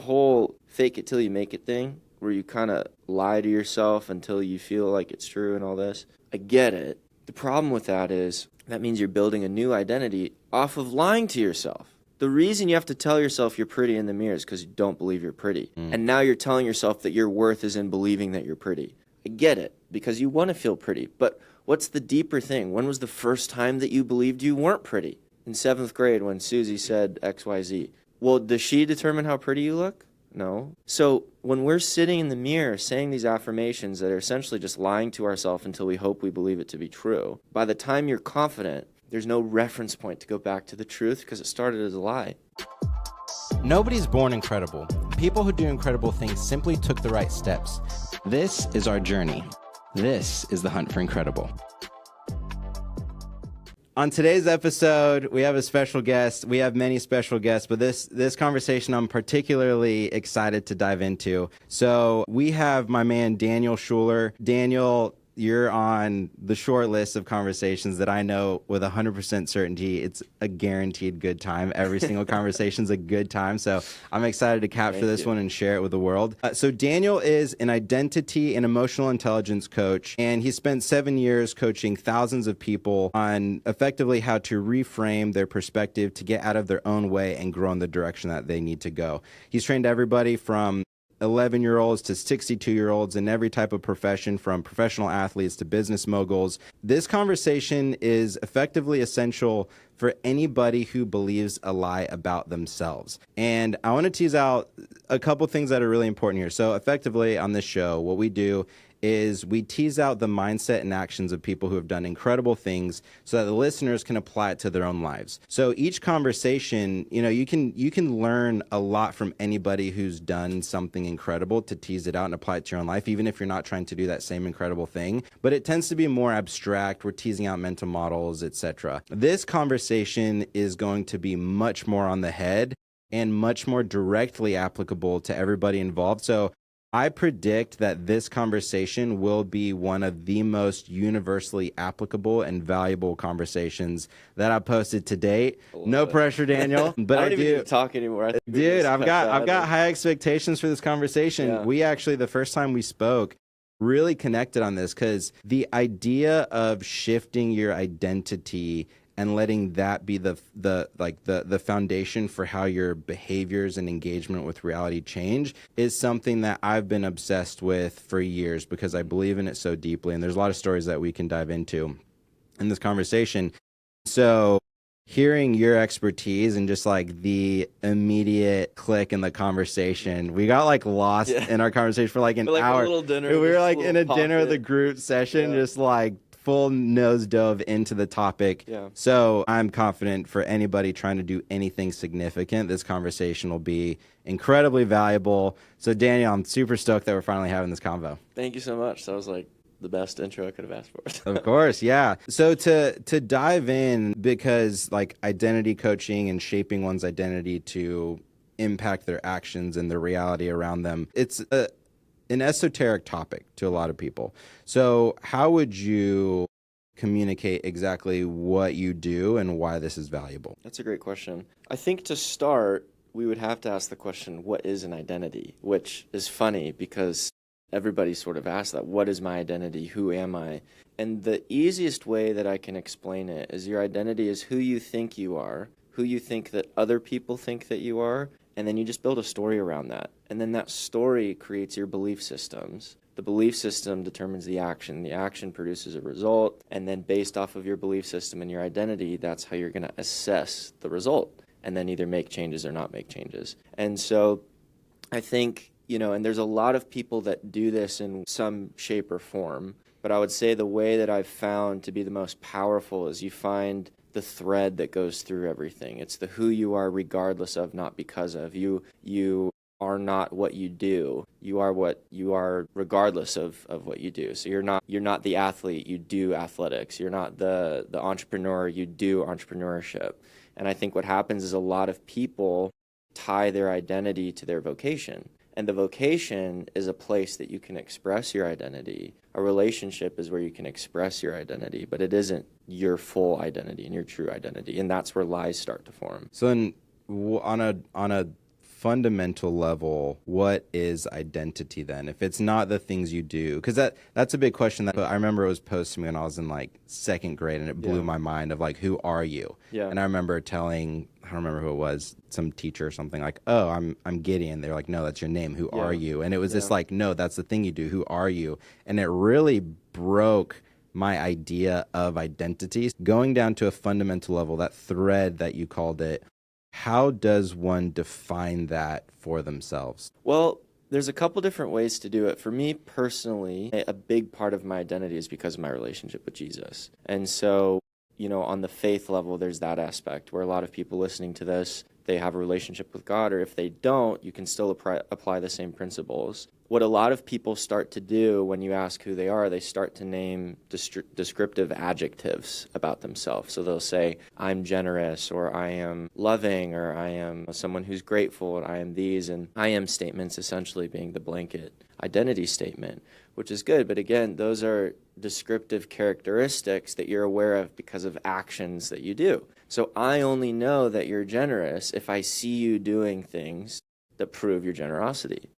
whole fake it till you make it thing, where you kind of lie to yourself until you feel like it's true and all this. I get it. The problem with that is that means you're building a new identity off of lying to yourself. The reason you have to tell yourself you're pretty in the mirror is because you don't believe you're pretty. And now you're telling yourself that your worth is in believing that you're pretty. I get it, because you want to feel pretty. But what's the deeper thing? When was the first time that you believed you weren't pretty? In 7th grade when Susie said XYZ. Well, does she determine how pretty you look? No. So when we're sitting in the mirror saying these affirmations that are essentially just lying to ourselves until we hope we believe it to be true, by the time you're confident, there's no reference point to go back to the truth because it started as a lie. Nobody's born incredible. People who do incredible things simply took the right steps. This is our journey. This is the hunt for incredible. On today's episode, we have a special guest. We have many special guests, but this conversation I'm particularly excited to dive into. So we have my man, Daniel Schuler. Daniel, you're on the short list of conversations that I know with 100% certainty it's a guaranteed good time. Every single conversation's a good time. So I'm excited to capture this one and share it with the world. So Daniel is an identity and emotional intelligence coach, and he spent 7 years coaching thousands of people on effectively how to reframe their perspective to get out of their own way and grow in the direction that they need to go. He's trained everybody from 11-year-olds to 62-year-olds in every type of profession, from professional athletes to business moguls. This conversation is effectively essential for anybody who believes a lie about themselves. And I want to tease out a couple things that are really important here. So effectively on this show, what we do is we tease out the mindset and actions of people who have done incredible things so that the listeners can apply it to their own lives. So each conversation, you can learn a lot from anybody who's done something incredible to tease it out and apply it to your own life, even if you're not trying to do that same incredible thing. But it tends to be more abstract. We're teasing out mental models, etc. This conversation is going to be much more on the head and much more directly applicable to everybody involved. So I predict that this conversation will be one of the most universally applicable and valuable conversations that I've posted to date. No pressure, Daniel, but I don't even need to talk anymore. Dude, I've got high expectations for this conversation. Yeah. We actually, the first time we spoke, really connected on this because the idea of shifting your identity and letting that be the foundation for how your behaviors and engagement with reality change is something that I've been obsessed with for years because I believe in it so deeply. And there's a lot of stories that we can dive into in this conversation. So hearing your expertise and just like the immediate click in the conversation, we got like lost in our conversation for like an hour. A little dinner. We were like in a dinner with a group session, just like full nose dove into the topic. Yeah. So I'm confident for anybody trying to do anything significant, this conversation will be incredibly valuable. So Daniel, I'm super stoked that we're finally having this convo. Thank you so much. That was like the best intro I could have asked for. Of course, yeah. So to dive in, because like identity coaching and shaping one's identity to impact their actions and the reality around them, it's an esoteric topic to a lot of people. So how would you communicate exactly what you do and why this is valuable? That's a great question. I think to start, we would have to ask the question, what is an identity? Which is funny because everybody sort of asks that. What is my identity? Who am I? And the easiest way that I can explain it is your identity is who you think you are, who you think that other people think that you are, and then you just build a story around that. And then that story creates your belief systems. The belief system determines the action. The action produces a result. And then based off of your belief system and your identity, that's how you're going to assess the result and then either make changes or not make changes. And so I think, and there's a lot of people that do this in some shape or form. But I would say the way that I've found to be the most powerful is you find the thread that goes through everything. It's the who you are regardless of, not because of. You are not what you do. You are what you are regardless of what you do. So you're not the athlete, you do athletics. You're not the entrepreneur, you do entrepreneurship. And I think what happens is a lot of people tie their identity to their vocation. And the vocation is a place that you can express your identity. A relationship is where you can express your identity, but it isn't your full identity and your true identity. And that's where lies start to form. So then on a fundamental level, what is identity then? If it's not the things you do, because that's a big question that I remember it was posed to me when I was in like second grade, and it blew my mind of like, who are you? Yeah. And I remember telling, I don't remember who it was, some teacher or something like, oh, I'm Gideon. They're like, no, that's your name. Who are you? And it was just like, no, that's the thing you do. Who are you? And it really broke my idea of identity. Going down to a fundamental level, that thread that you called it, how does one define that for themselves? Well, there's a couple different ways to do it. For me personally, a big part of my identity is because of my relationship with Jesus. And so, on the faith level, there's that aspect where a lot of people listening to this, they have a relationship with God, or if they don't, you can still apply the same principles. What a lot of people start to do when you ask who they are, they start to name descriptive adjectives about themselves. So they'll say, I'm generous, or I am loving, or I am someone who's grateful, and I am these. And I am statements essentially being the blanket identity statement, which is good. But again, those are descriptive characteristics that you're aware of because of actions that you do. So I only know that you're generous if I see you doing things that prove your generosity.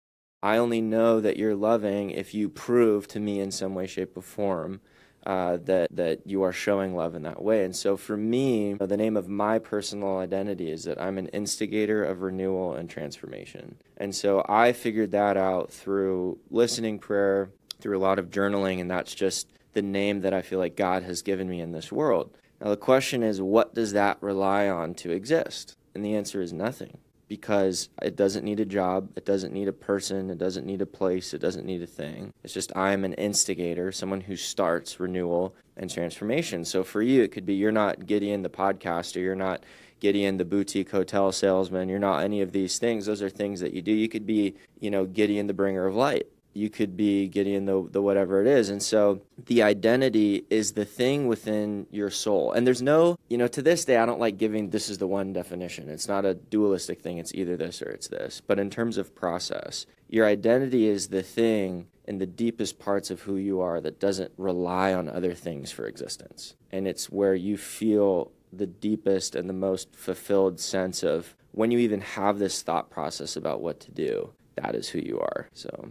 I only know that you're loving if you prove to me in some way, shape, or form that you are showing love in that way. And so for me, the name of my personal identity is that I'm an instigator of renewal and transformation. And so I figured that out through listening prayer, through a lot of journaling, and that's just the name that I feel like God has given me in this world. Now the question is, what does that rely on to exist? And the answer is nothing. Because it doesn't need a job, it doesn't need a person, it doesn't need a place, it doesn't need a thing. It's just I'm an instigator, someone who starts renewal and transformation. So for you, it could be you're not Gideon the podcaster, you're not Gideon the boutique hotel salesman, you're not any of these things. Those are things that you do. You could be, Gideon the bringer of light. You could be Gideon the whatever it is. And so the identity is the thing within your soul. And there's no, to this day, I don't like giving this is the one definition. It's not a dualistic thing. It's either this or it's this. But in terms of process, your identity is the thing in the deepest parts of who you are that doesn't rely on other things for existence. And it's where you feel the deepest and the most fulfilled sense of when you even have this thought process about what to do. That is who you are. So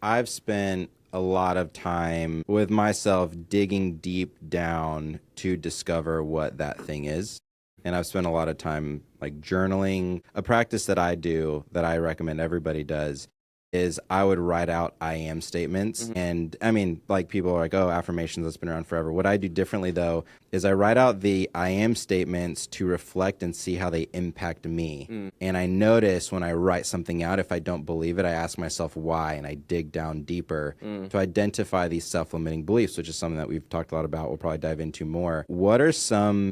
I've spent a lot of time with myself digging deep down to discover what that thing is. And I've spent a lot of time like journaling. A practice that I do that I recommend everybody does is I would write out I am statements. Mm-hmm. And I mean, like people are like, oh, affirmations, that's been around forever. What I do differently though is I write out the I am statements to reflect and see how they impact me. And I notice when I write something out, if I don't believe it, I ask myself why, and I dig down deeper to identify these self-limiting beliefs, which is something that we've talked a lot about. We'll probably dive into more. What are some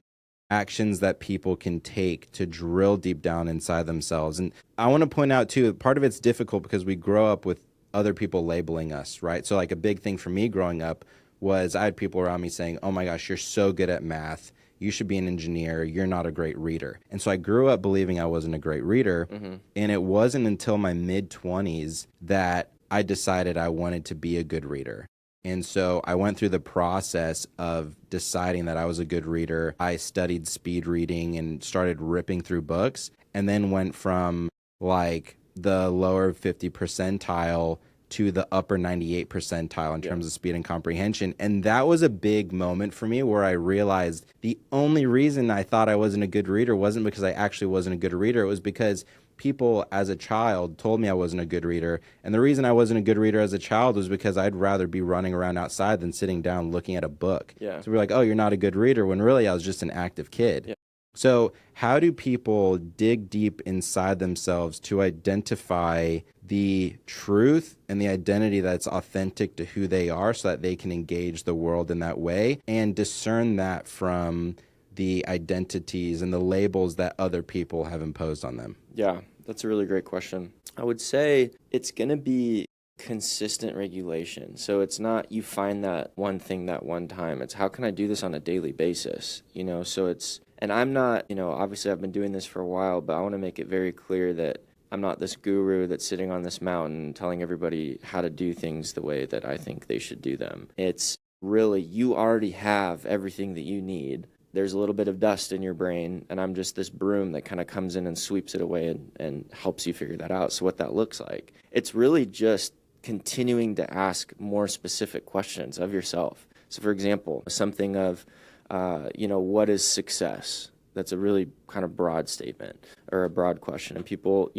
actions that people can take to drill deep down inside themselves? And I want to point out too, part of it's difficult because we grow up with other people labeling us, right? So like a big thing for me growing up was I had people around me saying, oh my gosh, you're so good at math. You should be an engineer. You're not a great reader. And so I grew up believing I wasn't a great reader. And it wasn't until my mid-20s that I decided I wanted to be a good reader. And so I went through the process of deciding that I was a good reader. I studied speed reading and started ripping through books, and then went from like the lower 50 percentile to the upper 98 percentile in terms of speed and comprehension. And that was a big moment for me where I realized the only reason I thought I wasn't a good reader wasn't because I actually wasn't a good reader. It was because people as a child told me I wasn't a good reader. And the reason I wasn't a good reader as a child was because I'd rather be running around outside than sitting down looking at a book. So we're like, oh, you're not a good reader, when really I was just an active kid. So how do people dig deep inside themselves to identify the truth and the identity that's authentic to who they are so that they can engage the world in that way and discern that from the identities and the labels that other people have imposed on them? Yeah, that's a really great question. I would say it's going to be consistent regulation. So it's not you find that one thing that one time. It's how can I do this on a daily basis? So it's, and I'm not, obviously I've been doing this for a while, but I want to make it very clear that I'm not this guru that's sitting on this mountain telling everybody how to do things the way that I think they should do them. It's really, you already have everything that you need there's a little bit of dust in your brain, and I'm just this broom that kind of comes in and sweeps it away and helps you figure that out. So what that looks like, it's really just continuing to ask more specific questions of yourself. So for example, something of, what is success? That's a really kind of broad statement or a broad question. And people,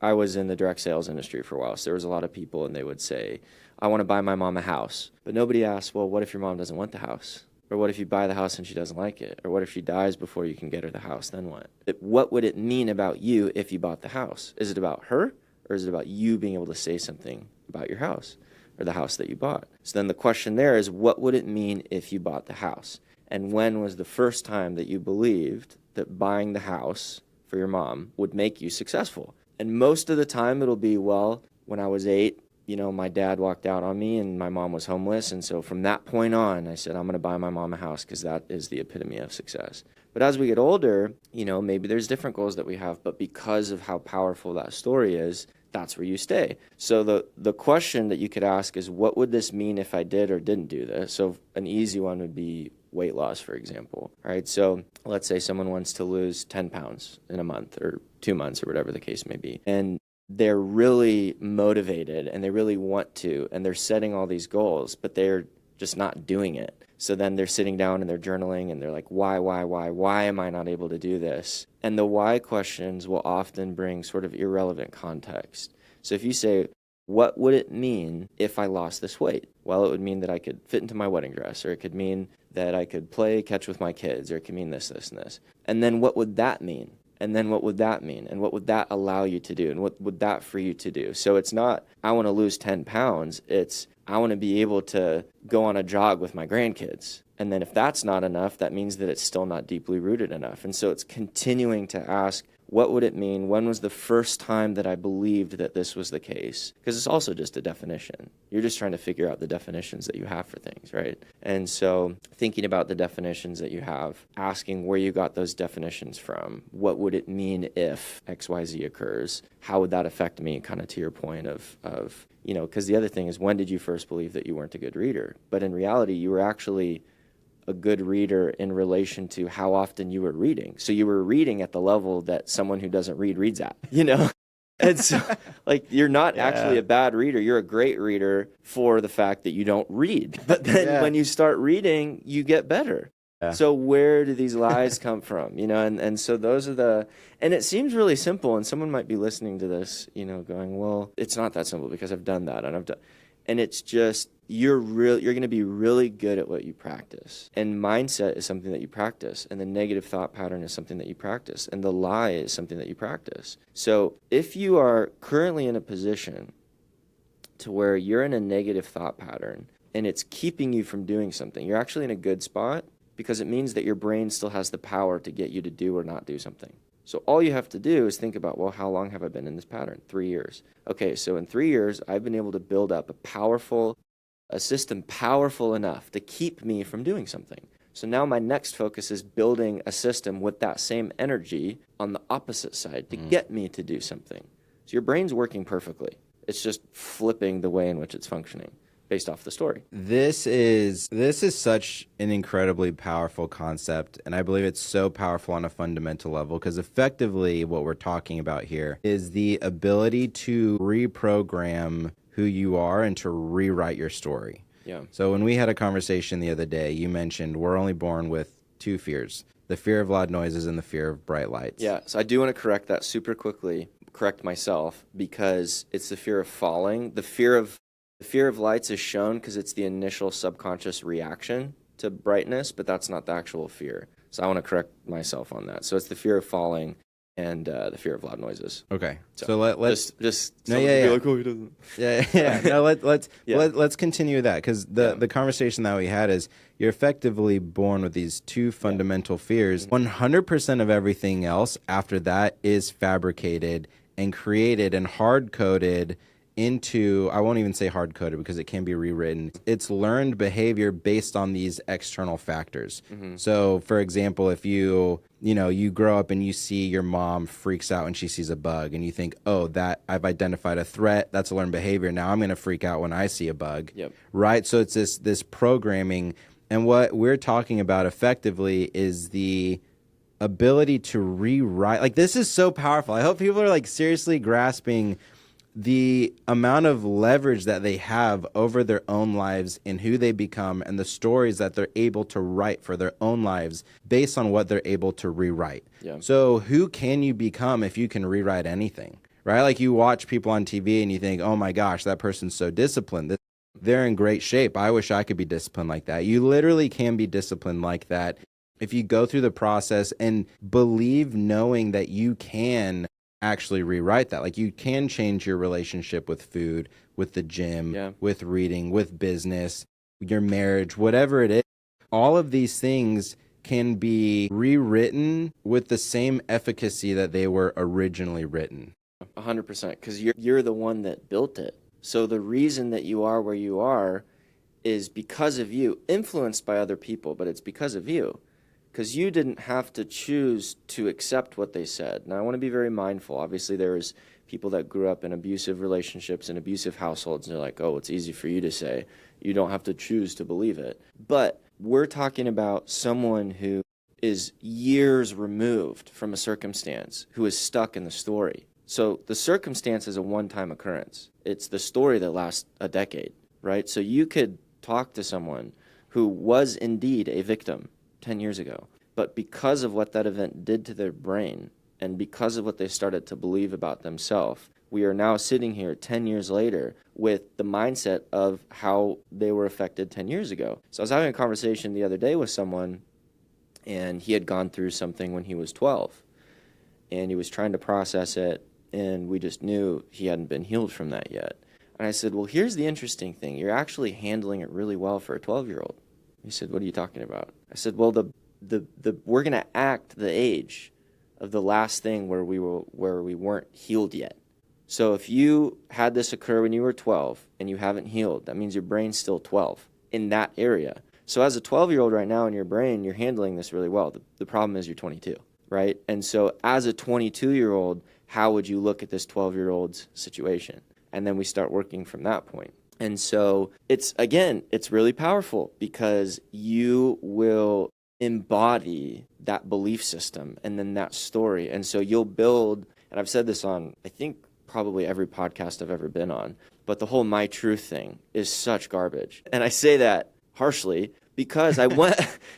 I was in the direct sales industry for a while, so there was a lot of people, and they would say, I want to buy my mom a house. But nobody asked, well, what if your mom doesn't want the house? Or what if you buy the house and she doesn't like it? Or what if she dies before you can get her the house? Then what? What would it mean about you if you bought the house? Is it about her, or is it about you being able to say something about your house or the house that you bought? So then the question there is, what would it mean if you bought the house? And when was the first time that you believed that buying the house for your mom would make you successful? And most of the time it'll be, well, when I was 8, my dad walked out on me and my mom was homeless. And so from that point on, I said, I'm going to buy my mom a house because that is the epitome of success. But as we get older, maybe there's different goals that we have, but because of how powerful that story is, that's where you stay. So the question that you could ask is, what would this mean if I did or didn't do this? So an easy one would be weight loss, for example. All right, so let's say someone wants to lose 10 pounds in a month or 2 months or whatever the case may be. And they're really motivated and they really want to, and they're setting all these goals, but they're just not doing it. So then they're sitting down and they're journaling and they're like, why am I not able to do this? And the why questions will often bring sort of irrelevant context. So if you say, what would it mean if I lost this weight? Well, it would mean that I could fit into my wedding dress, or it could mean that I could play catch with my kids, or it could mean this, this, and this. And then what would that mean? And then what would that mean? And what would that allow you to do? And what would that for you to do? So it's not, I want to lose 10 pounds. It's, I want to be able to go on a jog with my grandkids. And then if that's not enough, that means that it's still not deeply rooted enough. And so it's continuing to ask, what would it mean? When was the first time that I believed that this was the case? Because it's also just a definition. You're just trying to figure out the definitions that you have for things, right? And so thinking about the definitions that you have, asking where you got those definitions from, what would it mean if XYZ occurs? How would that affect me? Kind of to your point of because the other thing is, when did you first believe that you weren't a good reader? But in reality, you were actually a good reader in relation to how often you were reading. So you were reading at the level that someone who doesn't read reads at, And so, you're not actually a bad reader. You're a great reader for the fact that you don't read. But then when you start reading, you get better. Yeah. So where do these lies come from? And so those are and it seems really simple. And someone might be listening to this, going, well, it's not that simple because I've done that. And it's just, you're going to be really good at what you practice. And mindset is something that you practice. And the negative thought pattern is something that you practice. And the lie is something that you practice. So if you are currently in a position to where you're in a negative thought pattern and it's keeping you from doing something, you're actually in a good spot, because it means that your brain still has the power to get you to do or not do something. So all you have to do is think about, well, how long have I been in this pattern? 3 years. Okay, so in 3 years, I've been able to build up a system powerful enough to keep me from doing something. So now my next focus is building a system with that same energy on the opposite side to get me to do something. So your brain's working perfectly. It's just flipping the way in which it's functioning based off the story. This is such an incredibly powerful concept, and I believe it's so powerful on a fundamental level, because effectively what we're talking about here is the ability to reprogram who you are and to rewrite your story. Yeah. So when we had a conversation the other day, you mentioned we're only born with 2 fears: the fear of loud noises and the fear of bright lights. Yeah, so I do want to correct that super quickly, correct myself, because it's the fear of falling. The fear of lights is shown because it's the initial subconscious reaction to brightness, but that's not the actual fear. So I want to correct myself on that. So it's the fear of falling and the fear of loud noises. Okay. So let's just no, yeah. Like, oh, he doesn't. Yeah. No, let's continue that, because the conversation that we had is you're effectively born with these 2 fundamental fears. 100% of everything else after that is fabricated and created and hard-coded into, I won't even say hard-coded because it can be rewritten. It's learned behavior based on these external factors. Mm-hmm. So, for example, if you grow up and you see your mom freaks out when she sees a bug, and you think, oh, that I've identified a threat, that's a learned behavior. Now I'm going to freak out when I see a bug. Yep. Right? So it's this programming. And what we're talking about effectively is the ability to rewrite. Like, this is so powerful. I hope people are like seriously grasping the amount of leverage that they have over their own lives and who they become and the stories that they're able to write for their own lives based on what they're able to rewrite. Yeah. So who can you become if you can rewrite anything, right? Like, you watch people on TV and you think, oh my gosh, that person's so disciplined. They're in great shape. I wish I could be disciplined like that. You literally can be disciplined like that if you go through the process and believe, knowing that you can actually rewrite that. Like, you can change your relationship with food, with the gym, with reading, with business, your marriage, whatever it is. All of these things can be rewritten with the same efficacy that they were originally written. 100%, because you're the one that built it. So the reason that you are where you are is because of you, influenced by other people, but it's because of you. Because you didn't have to choose to accept what they said. Now, I want to be very mindful. Obviously, there's people that grew up in abusive relationships and abusive households, and they're like, oh, it's easy for you to say. You don't have to choose to believe it. But we're talking about someone who is years removed from a circumstance, who is stuck in the story. So the circumstance is a one-time occurrence. It's the story that lasts a decade, right? So you could talk to someone who was indeed a victim 10 years ago. But because of what that event did to their brain and because of what they started to believe about themselves, we are now sitting here 10 years later with the mindset of how they were affected 10 years ago. So I was having a conversation the other day with someone, and he had gone through something when he was 12, and he was trying to process it, and we just knew he hadn't been healed from that yet. And I said, well, here's the interesting thing. You're actually handling it really well for a 12-year-old. He said, what are you talking about? I said, well, we're going to act the age of the last thing where we weren't healed yet. So if you had this occur when you were 12 and you haven't healed, that means your brain's still 12 in that area. So as a 12-year-old right now in your brain, you're handling this really well. The problem is you're 22, right? And so as a 22-year-old, how would you look at this 12-year-old's situation? And then we start working from that point. And so it's really powerful because you will embody that belief system and then that story. And so you'll build, and I've said this on, I think, probably every podcast I've ever been on, but the whole my truth thing is such garbage. And I say that harshly because I want,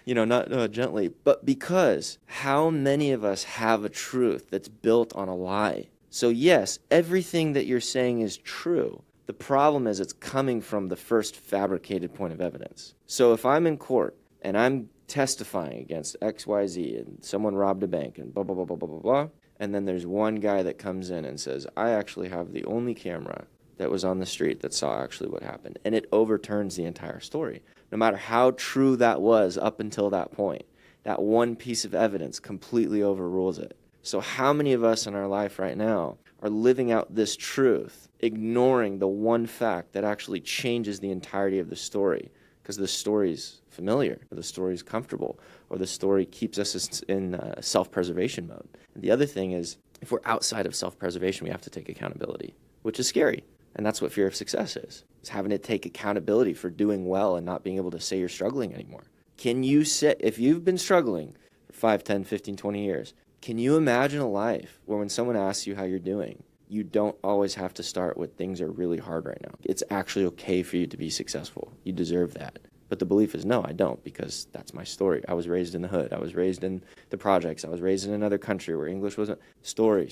not gently, but because how many of us have a truth that's built on a lie? So yes, everything that you're saying is true. The problem is it's coming from the first fabricated point of evidence. So if I'm in court and I'm testifying against XYZ and someone robbed a bank and blah, blah, blah, blah, blah, blah, blah, and then there's one guy that comes in and says, I actually have the only camera that was on the street that saw actually what happened. And it overturns the entire story. No matter how true that was up until that point, that one piece of evidence completely overrules it. So how many of us in our life right now are living out this truth, ignoring the one fact that actually changes the entirety of the story because the story's familiar, or the story's comfortable, or the story keeps us in self-preservation mode. And the other thing is, if we're outside of self-preservation, we have to take accountability, which is scary. And that's what fear of success is having to take accountability for doing well and not being able to say you're struggling anymore. Can you say, if you've been struggling for 5, 10, 15, 20 years, can you imagine a life where when someone asks you how you're doing, you don't always have to start with things are really hard right now? It's actually okay for you to be successful. You deserve that. But the belief is, no, I don't, because that's my story. I was raised in the hood. I was raised in the projects. I was raised in another country where English wasn't. Story.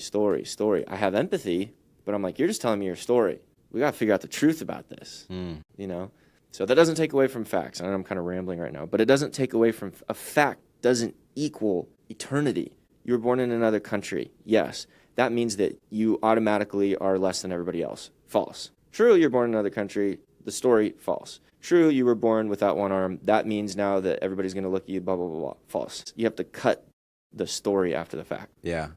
I have empathy, but I'm like, you're just telling me your story. We got to figure out the truth about this, So that doesn't take away from facts. I know I'm kind of rambling right now, but it doesn't take away from a fact doesn't equal eternity. You were born in another country. Yes. That means that you automatically are less than everybody else. False. True, you're born in another country. The story, false. True, you were born without one arm. That means now that everybody's going to look at you, blah, blah, blah, blah. False. You have to cut the story after the fact. Yeah.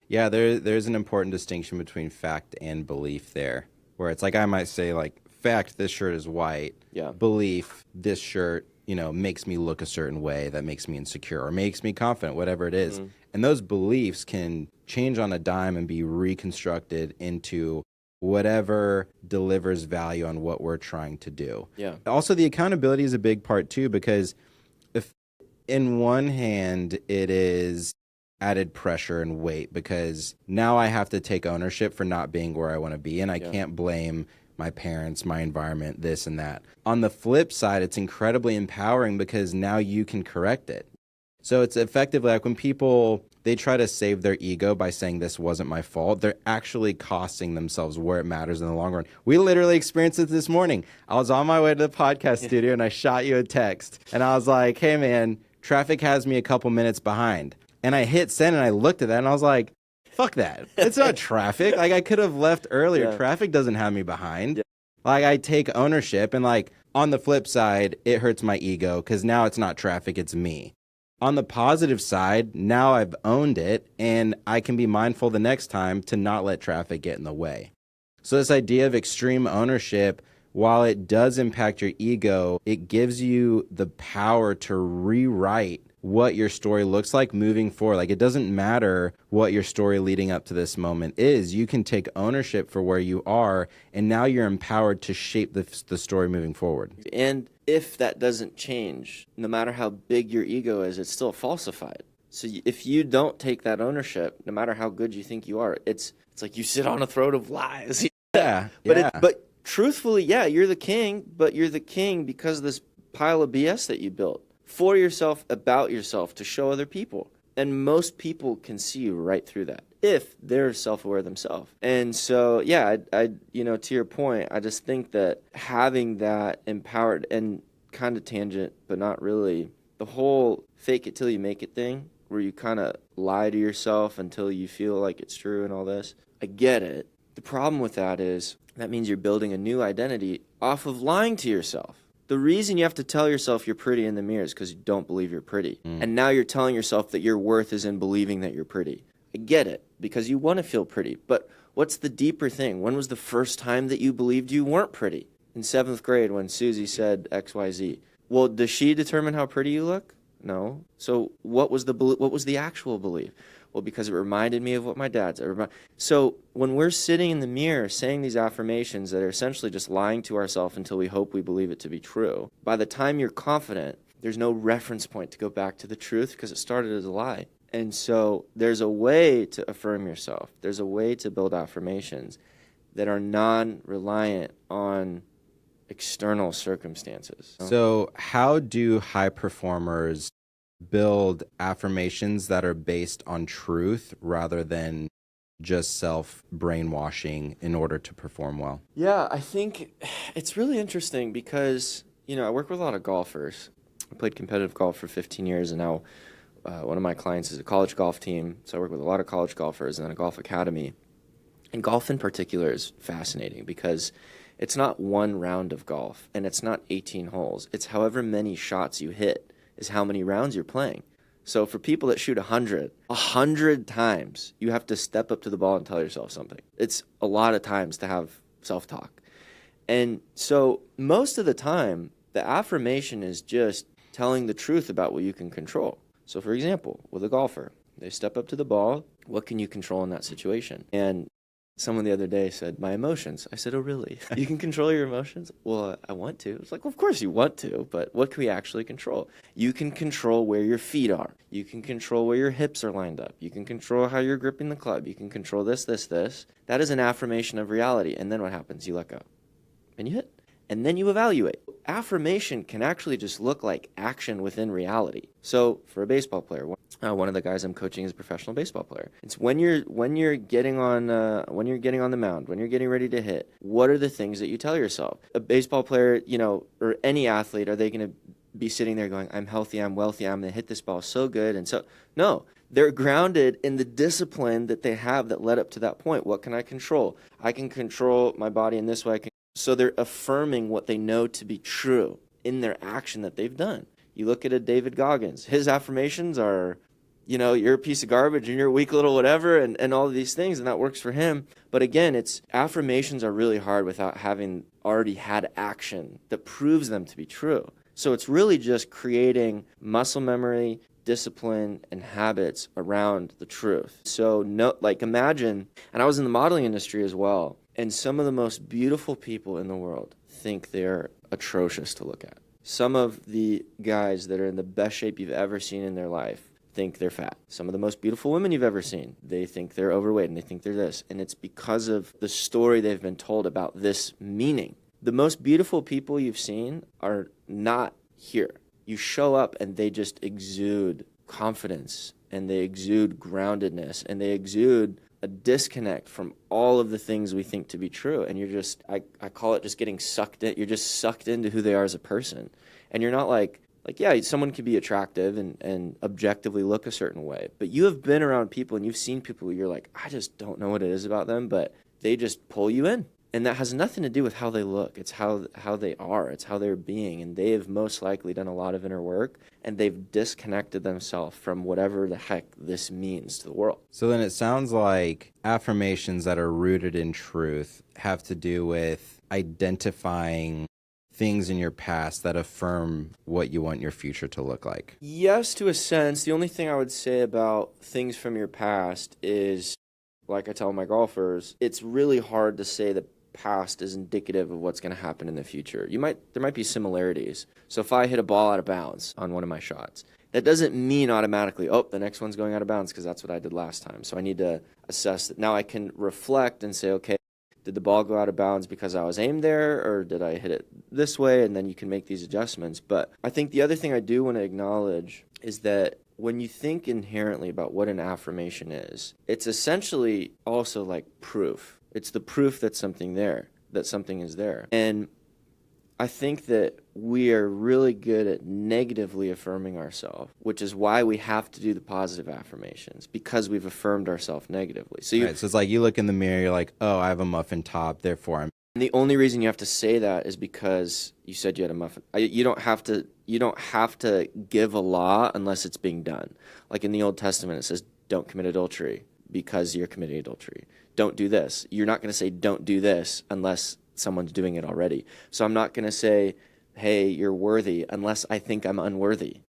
Yeah, there's an important distinction between fact and belief there, where it's like I might say, like, fact, this shirt is white. Yeah. Belief, this shirt, makes me look a certain way that makes me insecure or makes me confident, whatever it is. Mm-hmm. And those beliefs can change on a dime and be reconstructed into whatever delivers value on what we're trying to do. Yeah. Also, the accountability is a big part too, because In one hand, it is added pressure and weight because now I have to take ownership for not being where I want to be, and I can't blame my parents, my environment, this and that. On the flip side, it's incredibly empowering because now you can correct it. So it's effectively like when people, they try to save their ego by saying this wasn't my fault, they're actually costing themselves where it matters in the long run. We literally experienced it this morning. I was on my way to the podcast studio and I shot you a text and I was like, hey man, traffic has me a couple minutes behind. And I hit send and I looked at that and I was like, fuck that. It's not traffic. Like I could have left earlier. Yeah. Traffic doesn't have me behind. Yeah. Like I take ownership, and like on the flip side, it hurts my ego because now it's not traffic, it's me. On the positive side, now I've owned it and I can be mindful the next time to not let traffic get in the way. So this idea of extreme ownership, while it does impact your ego, it gives you the power to rewrite what your story looks like moving forward. Like it doesn't matter what your story leading up to this moment is. You can take ownership for where you are, and now you're empowered to shape the story moving forward. And if that doesn't change, no matter how big your ego is, it's still falsified. So if you don't take that ownership, no matter how good you think you are, it's like you sit on a throne of lies. Yeah. But truthfully, yeah, you're the king, but you're the king because of this pile of BS that you built for yourself, about yourself, to show other people. And most people can see right through that if they're self-aware themselves. And so, yeah, I to your point, I just think that having that empowered, and kind of tangent, but not really, the whole fake it till you make it thing, where you kind of lie to yourself until you feel like it's true and all this, I get it. The problem with that is that means you're building a new identity off of lying to yourself. The reason you have to tell yourself you're pretty in the mirror is because you don't believe you're pretty. And now you're telling yourself that your worth is in believing that you're pretty. I get it, because you want to feel pretty. But what's the deeper thing? When was the first time that you believed you weren't pretty? In 7th grade when Susie said XYZ. Well, does she determine how pretty you look? No. So what was the actual belief? Well, because it reminded me of what my dad said. So when we're sitting in the mirror saying these affirmations that are essentially just lying to ourselves until we hope we believe it to be true, by the time you're confident, there's no reference point to go back to the truth because it started as a lie. And so there's a way to affirm yourself. There's a way to build affirmations that are non-reliant on external circumstances. So how do high performers build affirmations that are based on truth rather than just self-brainwashing in order to perform well? Yeah, I think it's really interesting because, I work with a lot of golfers. I played competitive golf for 15 years, and now one of my clients is a college golf team. So I work with a lot of college golfers and then a golf academy. And golf in particular is fascinating because it's not one round of golf and it's not 18 holes. It's however many shots you hit is how many rounds you're playing. So for people that shoot 100 times, you have to step up to the ball and tell yourself something. It's a lot of times to have self-talk. And so most of the time, the affirmation is just telling the truth about what you can control. So for example, with a golfer, they step up to the ball. What can you control in that situation? And someone the other day said, my emotions. I said, oh, really? You can control your emotions? Well, I want to. It's like, well, of course you want to, but what can we actually control? You can control where your feet are. You can control where your hips are lined up. You can control how you're gripping the club. You can control this. That is an affirmation of reality. And then what happens? You let go. And you hit. And then you evaluate. Affirmation can actually just look like action within reality. So for a baseball player, one of the guys I'm coaching is a professional baseball player. It's when you're getting on the mound, when you're getting ready to hit, what are the things that you tell yourself? A baseball player, or any athlete, are they going to be sitting there going, I'm healthy, I'm wealthy, I'm going to hit this ball so good? And so, no, they're grounded in the discipline that they have that led up to that point. What can I control? I can control my body in this way. So they're affirming what they know to be true in their action that they've done. You look at a David Goggins. His affirmations are, you're a piece of garbage and you're a weak little whatever and all of these things, and that works for him. But again, affirmations are really hard without having already had action that proves them to be true. So it's really just creating muscle memory, discipline, and habits around the truth. So imagine, and I was in the modeling industry as well, and some of the most beautiful people in the world think they're atrocious to look at. Some of the guys that are in the best shape you've ever seen in their life think they're fat. Some of the most beautiful women you've ever seen, they think they're overweight and they think they're this. And it's because of the story they've been told about this meaning. The most beautiful people you've seen are not here. You show up and they just exude confidence and they exude groundedness and they exude a disconnect from all of the things we think to be true. And you're just, I call it just getting sucked in. You're just sucked into who they are as a person. And you're not like, yeah, someone can be attractive and objectively look a certain way. But you have been around people and you've seen people where you're like, I just don't know what it is about them, but they just pull you in. And that has nothing to do with how they look. It's how they are. It's how they're being. And they have most likely done a lot of inner work, and they've disconnected themselves from whatever the heck this means to the world. So then it sounds like affirmations that are rooted in truth have to do with identifying things in your past that affirm what you want your future to look like. Yes, to a sense. The only thing I would say about things from your past is, like I tell my golfers, it's really hard to say that past is indicative of what's going to happen in the future. There might be similarities. So if I hit a ball out of bounds on one of my shots, that doesn't mean automatically, oh, the next one's going out of bounds because that's what I did last time. So I need to assess that. Now I can reflect and say, okay, did the ball go out of bounds because I was aimed there, or did I hit it this way? And then you can make these adjustments. But I think the other thing I do want to acknowledge is that when you think inherently about what an affirmation is, it's essentially also like proof. It's the proof that something is there. And I think that we are really good at negatively affirming ourselves, which is why we have to do the positive affirmations, because we've affirmed ourselves negatively. So it's like you look in the mirror, you're like, oh, I have a muffin top, therefore I'm. And the only reason you have to say that is because you said you had a muffin. You don't have to give a law unless it's being done. Like in the Old Testament, it says, don't commit adultery because you're committing adultery. Don't do this. You're not going to say don't do this unless someone's doing it already. So I'm not going to say, hey, you're worthy unless I think I'm unworthy.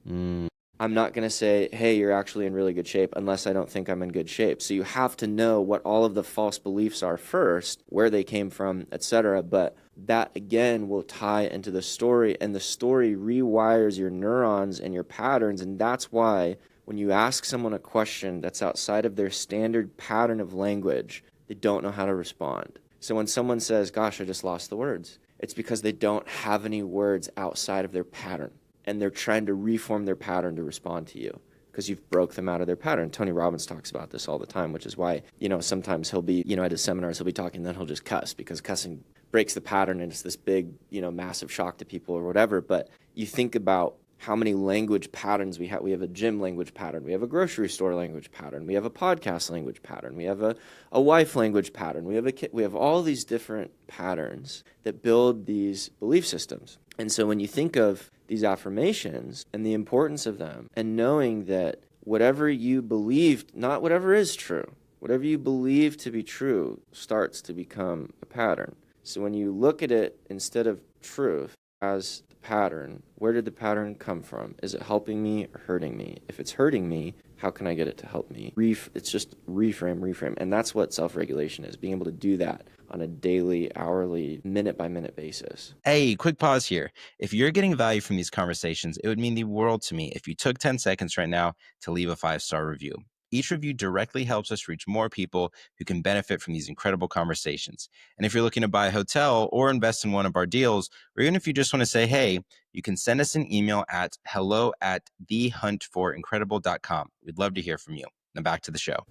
I'm not going to say, hey, you're actually in really good shape unless I don't think I'm in good shape. So you have to know what all of the false beliefs are first, where they came from, etc. But that, again, will tie into the story, and the story rewires your neurons and your patterns. And that's why when you ask someone a question that's outside of their standard pattern of language, they don't know how to respond. So when someone says, gosh, I just lost the words, it's because they don't have any words outside of their pattern. And they're trying to reform their pattern to respond to you because you've broke them out of their pattern. Tony Robbins talks about this all the time, which is why, sometimes he'll be, at his seminars, he'll be talking, then he'll just cuss because cussing breaks the pattern and it's this big, massive shock to people or whatever. But you think about how many language patterns we have. We have a gym language pattern. We have a grocery store language pattern. We have a podcast language pattern. We have a wife language pattern. We have a kid. We have all these different patterns that build these belief systems. And so when you think of these affirmations and the importance of them, and knowing that whatever you believe, not whatever is true, whatever you believe to be true starts to become a pattern. So when you look at it instead of truth as the pattern, where did the pattern come from? Is it helping me or hurting me? If it's hurting me, how can I get it to help me? It's just reframe. And that's what self-regulation is, being able to do that on a daily, hourly, minute-by-minute basis. Hey, quick pause here. If you're getting value from these conversations, it would mean the world to me if you took 10 seconds right now to leave a 5-star review. Each review directly helps us reach more people who can benefit from these incredible conversations. And if you're looking to buy a hotel or invest in one of our deals, or even if you just want to say, hey, you can send us an email at hello@thehuntforincredible.com. We'd love to hear from you. Now back to the show.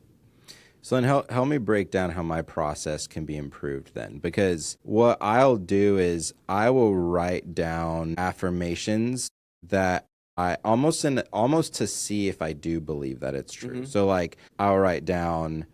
So then help me break down how my process can be improved then, because what I'll do is I will write down affirmations that I almost to see if I do believe that it's true. Mm-hmm. So like I'll write down,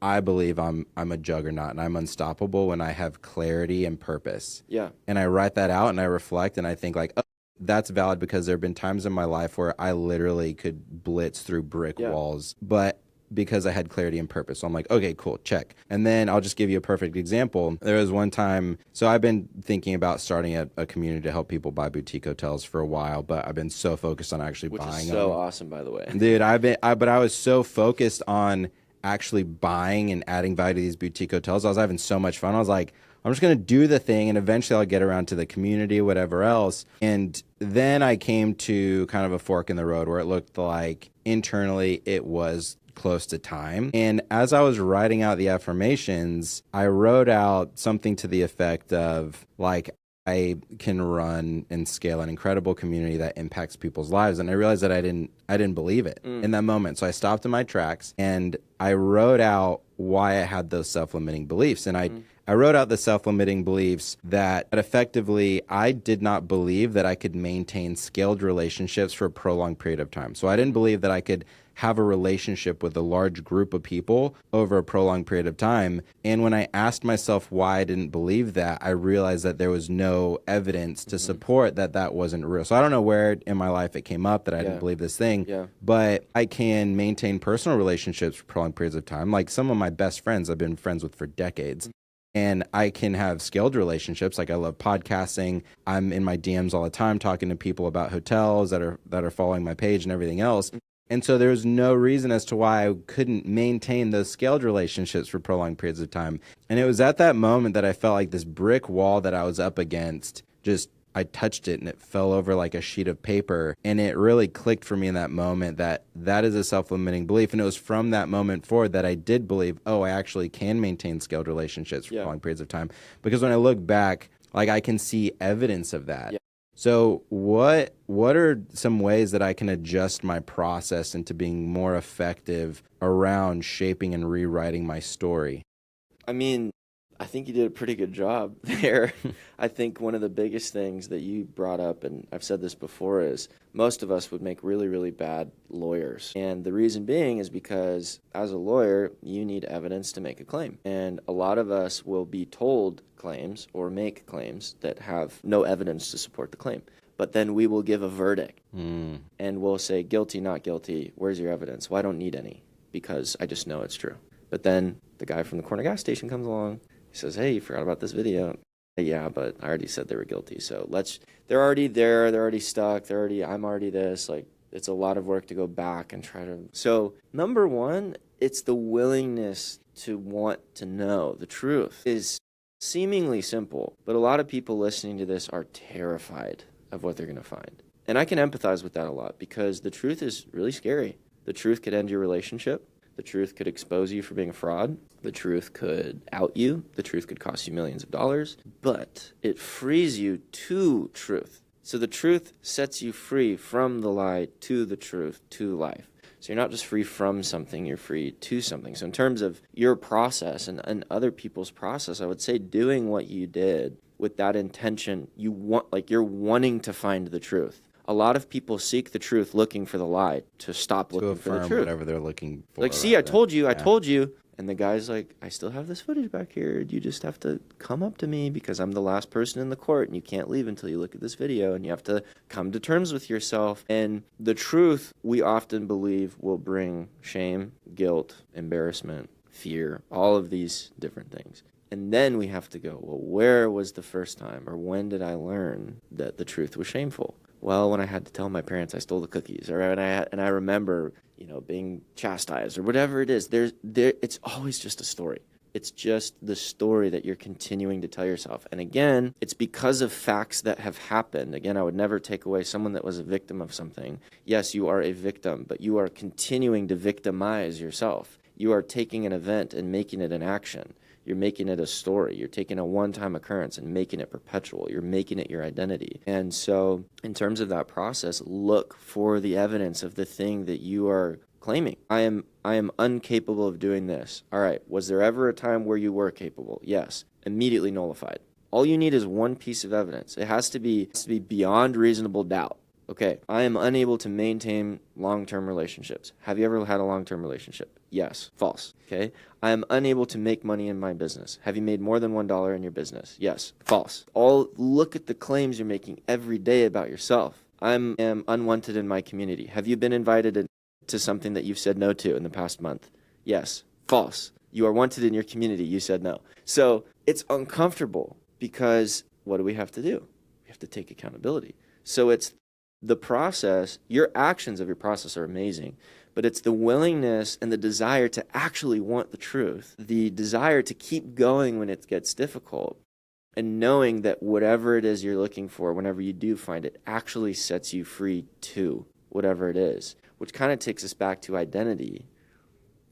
I believe I'm a juggernaut and I'm unstoppable when I have clarity and purpose. Yeah. And I write that out and I reflect and I think like, oh, that's valid, because there have been times in my life where I literally could blitz through brick walls, but because I had clarity and purpose. So I'm like, okay, cool, check. And then I'll just give you a perfect example. There was one time, so I've been thinking about starting a community to help people buy boutique hotels for a while, but I've been so focused on actually buying them. Which is so awesome, by the way. Dude, but I was so focused on actually buying and adding value to these boutique hotels. I was having so much fun. I was like, I'm just going to do the thing, and eventually I'll get around to the community, whatever else. And then I came to kind of a fork in the road where it looked like internally it was close to time. And as I was writing out the affirmations, I wrote out something to the effect of like, I can run and scale an incredible community that impacts people's lives. And I realized that I didn't believe it in that moment. So I stopped in my tracks and I wrote out why I had those self-limiting beliefs. And I wrote out the self-limiting beliefs that effectively I did not believe that I could maintain scaled relationships for a prolonged period of time. So I didn't believe that I could have a relationship with a large group of people over a prolonged period of time. And when I asked myself why I didn't believe that, I realized that there was no evidence to support that that wasn't real. So I don't know where in my life it came up that I didn't believe this thing, but I can maintain personal relationships for prolonged periods of time. Like some of my best friends I've been friends with for decades. And I can have scaled relationships. Like I love podcasting. I'm in my DMs all the time talking to people about hotels that are following my page and everything else. And so there's no reason as to why I couldn't maintain those scaled relationships for prolonged periods of time. And it was at that moment that I felt like this brick wall that I was up against, just I touched it and it fell over like a sheet of paper. And it really clicked for me in that moment that that is a self-limiting belief. And it was from that moment forward that I did believe, oh, I actually can maintain scaled relationships for prolonged periods of time. Because when I look back, like I can see evidence of that. So what are some ways that I can adjust my process into being more effective around shaping and rewriting my story? I mean, I think you did a pretty good job there. I think one of the biggest things that you brought up, and I've said this before, is most of us would make really, really bad lawyers. And the reason being is because as a lawyer, you need evidence to make a claim. And a lot of us will be told claims or make claims that have no evidence to support the claim. But then we will give a verdict and we'll say, guilty, not guilty. Where's your evidence? Well, I don't need any because I just know it's true. But then the guy from the corner gas station comes along. He says, hey, you forgot about this video. Yeah, but I already said they were guilty. So they're already there. They're already stuck. I'm already this. Like, it's a lot of work to go back and try to. So number one, it's the willingness to want to know. The truth is seemingly simple, but a lot of people listening to this are terrified of what they're going to find. And I can empathize with that a lot because the truth is really scary. The truth could end your relationship. The truth could expose you for being a fraud. The truth could out you. The truth could cost you millions of dollars. But it frees you to truth. So the truth sets you free from the lie to the truth to life. So you're not just free from something, you're free to something. So in terms of your process and other people's process, I would say doing what you did with that intention, you're wanting to find the truth. A lot of people seek the truth looking for the lie to stop looking for the truth. Whatever they're looking for. Like, see, I told you. And the guy's like, I still have this footage back here. You just have to come up to me because I'm the last person in the court and you can't leave until you look at this video and you have to come to terms with yourself. And the truth, we often believe, will bring shame, guilt, embarrassment, fear, all of these different things. And then we have to go, well, where was the first time or when did I learn that the truth was shameful? Well, when I had to tell my parents I stole the cookies, or and I remember, being chastised, or whatever it is. It's always just a story. It's just the story that you're continuing to tell yourself. And again, it's because of facts that have happened. Again, I would never take away someone that was a victim of something. Yes, you are a victim, but you are continuing to victimize yourself. You are taking an event and making it an action. You're making it a story. You're taking a one-time occurrence and making it perpetual. You're making it your identity. And so in terms of that process, look for the evidence of the thing that you are claiming. I am incapable of doing this. All right. Was there ever a time where you were capable? Yes. Immediately nullified. All you need is one piece of evidence. It has to be beyond reasonable doubt. Okay, I am unable to maintain long-term relationships. Have you ever had a long-term relationship? Yes. False. Okay, I am unable to make money in my business. Have you made more than $1 in your business? Yes. False. Look at the claims you're making every day about yourself. I am unwanted in my community. Have you been invited to something that you've said no to in the past month? Yes. False. You are wanted in your community. You said no. So it's uncomfortable because what do we have to do? We have to take accountability. So it's the process. Your actions of your process are amazing, but it's the willingness and the desire to actually want the truth, the desire to keep going when it gets difficult, And knowing that whatever it is you're looking for, whenever you do find it, actually sets you free to whatever it is, which kind of takes us back to identity.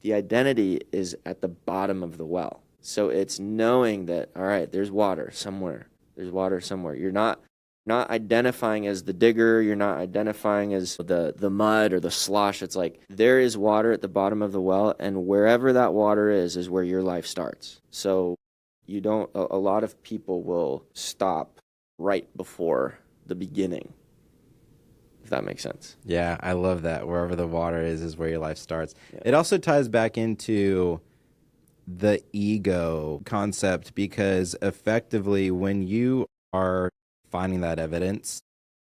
The identity is at the bottom of the well. So it's knowing that, all right, there's water somewhere. There's water somewhere. You're not identifying as the digger. You're not identifying as the mud or the slosh. It's like there is water at the bottom of the well, and wherever that water is where your life starts. So you don't, a lot of people will stop right before the beginning, if that makes sense. Yeah, I love that. Wherever the water is where your life starts. Yeah. It also ties back into the ego concept, because effectively when you are finding that evidence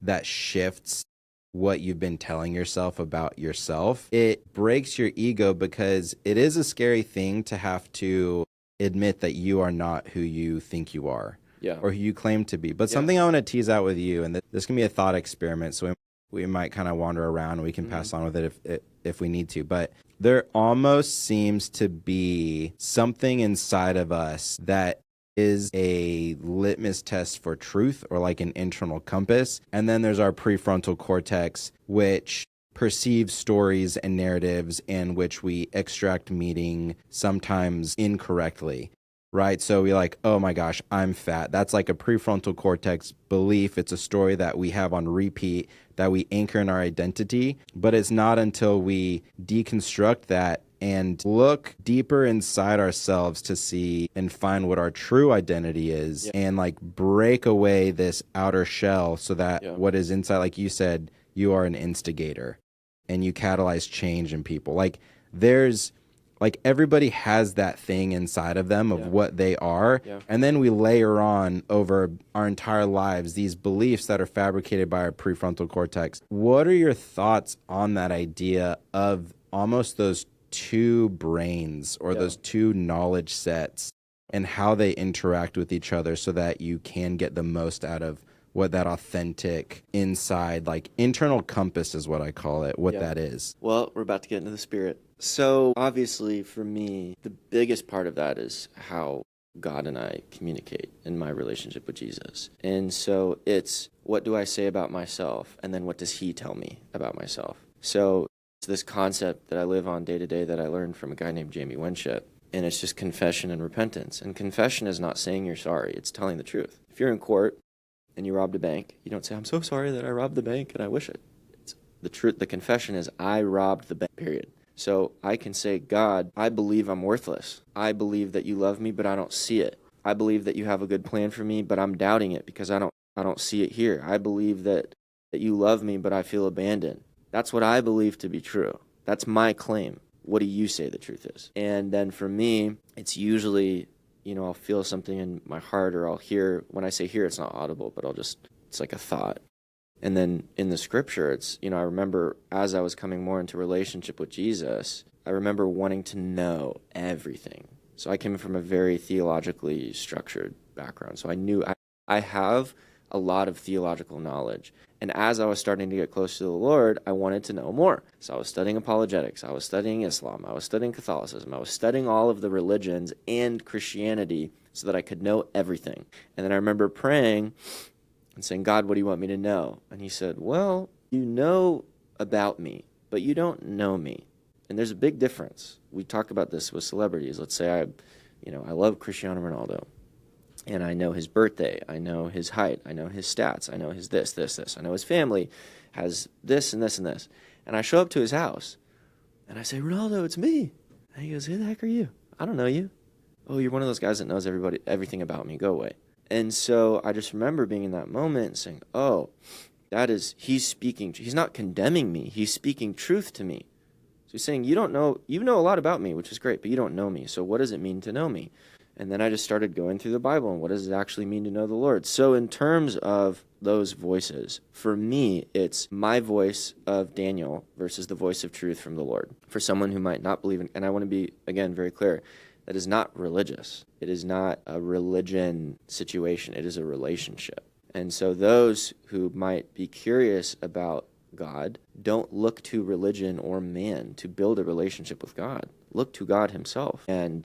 that shifts what you've been telling yourself about yourself, it breaks your ego, because it is a scary thing to have to admit that you are not who you think you are. Yeah. Or who you claim to be. But something I want to tease out with you, and this can be a thought experiment, so we might kind of wander around and we can pass on with it if we need to. But there almost seems to be something inside of us that is a litmus test for truth, or like an internal compass. And then there's our prefrontal cortex, which perceive stories and narratives in which we extract meaning, sometimes incorrectly, right? So we're like, oh my gosh, I'm fat. That's like a prefrontal cortex belief. It's a story that we have on repeat, that we anchor in our identity. But it's not until we deconstruct that and look deeper inside ourselves to see and find what our true identity is, and like break away this outer shell, so that what is inside, like you said, you are an instigator and you catalyze change in people. Like there's, like everybody has that thing inside of them of what they are. And then we layer on over our entire lives these beliefs that are fabricated by our prefrontal cortex. What are your thoughts on that idea of almost those two brains, or those two knowledge sets, and how they interact with each other so that you can get the most out of what that authentic inside, like internal compass is what I call it, what that is? Well, we're about to get into the spirit. So obviously for me, the biggest part of that is how God and I communicate in my relationship with Jesus. And so it's, what do I say about myself? And then what does he tell me about myself? So it's this concept that I live on day to day that I learned from a guy named Jamie Winship. And it's just confession and repentance. And confession is not saying you're sorry. It's telling the truth. If you're in court and you robbed a bank, you don't say, I'm so sorry that I robbed the bank and I wish it. It's the truth. The confession is, I robbed the bank, period. So I can say, God, I believe I'm worthless. I believe that you love me, but I don't see it. I believe that you have a good plan for me, but I'm doubting it because I don't see it here. I believe that you love me, but I feel abandoned. That's what I believe to be true. That's my claim. What do you say the truth is? And then for me, it's usually, I'll feel something in my heart, or I'll hear, when I say hear, it's not audible, but it's like a thought. And then in the scripture, it's, I remember as I was coming more into relationship with Jesus, I remember wanting to know everything. So I came from a very theologically structured background. So I knew I have a lot of theological knowledge. And as I was starting to get close to the Lord, I wanted to know more. So I was studying apologetics, I was studying Islam, I was studying Catholicism, I was studying all of the religions and Christianity so that I could know everything. And then I remember praying and saying, God, what do you want me to know? And he said, well, you know about me, but you don't know me. And there's a big difference. We talk about this with celebrities. Let's say I love Cristiano Ronaldo. And I know his birthday, I know his height, I know his stats, I know his this. I know his family has this and this and this. And I show up to his house, and I say, Ronaldo, it's me. And he goes, who the heck are you? I don't know you. Oh, you're one of those guys that knows everything about me. Go away. And so I just remember being in that moment and saying, oh, he's speaking. He's not condemning me. He's speaking truth to me. So he's saying, you know a lot about me, which is great, but you don't know me. So what does it mean to know me? And then I just started going through the Bible and what does it actually mean to know the Lord? So in terms of those voices, for me, it's my voice of Daniel versus the voice of truth from the Lord. For someone who might not believe in, and I want to be, again, very clear, that is not religious. It is not a religion situation. It is a relationship. And so those who might be curious about God, don't look to religion or man to build a relationship with God. Look to God himself. And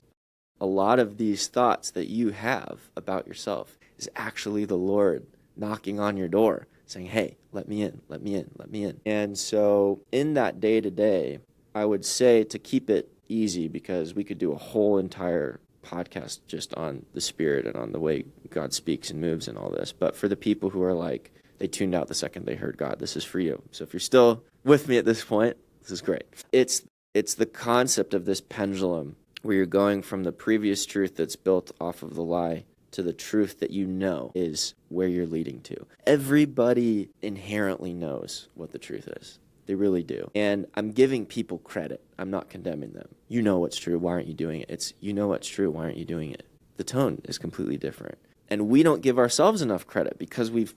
a lot of these thoughts that you have about yourself is actually the Lord knocking on your door saying, hey, let me in, let me in, let me in. And so in that day-to-day, I would say to keep it easy, because we could do a whole entire podcast just on the Spirit and on the way God speaks and moves and all this. But for the people who are like, they tuned out the second they heard God, this is for you. So if you're still with me at this point, this is great. It's the concept of this pendulum where you're going from the previous truth that's built off of the lie to the truth that you know is where you're leading to. Everybody inherently knows what the truth is. They really do. And I'm giving people credit. I'm not condemning them. You know what's true. Why aren't you doing it? It's, you know what's true. Why aren't you doing it? The tone is completely different. And we don't give ourselves enough credit because we've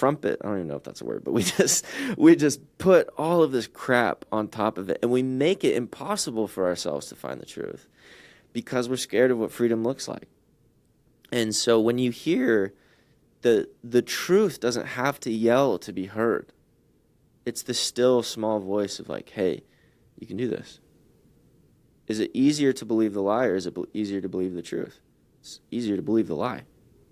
I don't even know if that's a word, but we just put all of this crap on top of it, and we make it impossible for ourselves to find the truth because we're scared of what freedom looks like. And so when you hear the truth doesn't have to yell to be heard. It's the still small voice of like, hey, you can do this. Is it easier to believe the lie, or is it easier to believe the truth? It's easier to believe the lie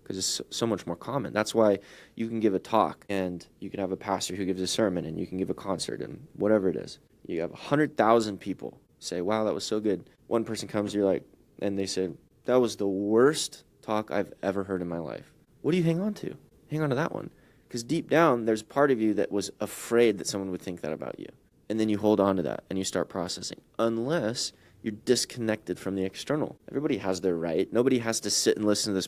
because it's so much more common. That's why you can give a talk, and you can have a pastor who gives a sermon, and you can give a concert, and whatever it is. You have 100,000 people say, wow, that was so good. One person comes, you're like, and they say, that was the worst talk I've ever heard in my life. What do you hang on to? Hang on to that one. Because deep down, there's part of you that was afraid that someone would think that about you. And then you hold on to that and you start processing. Unless you're disconnected from the external. Everybody has their right. Nobody has to sit and listen to this.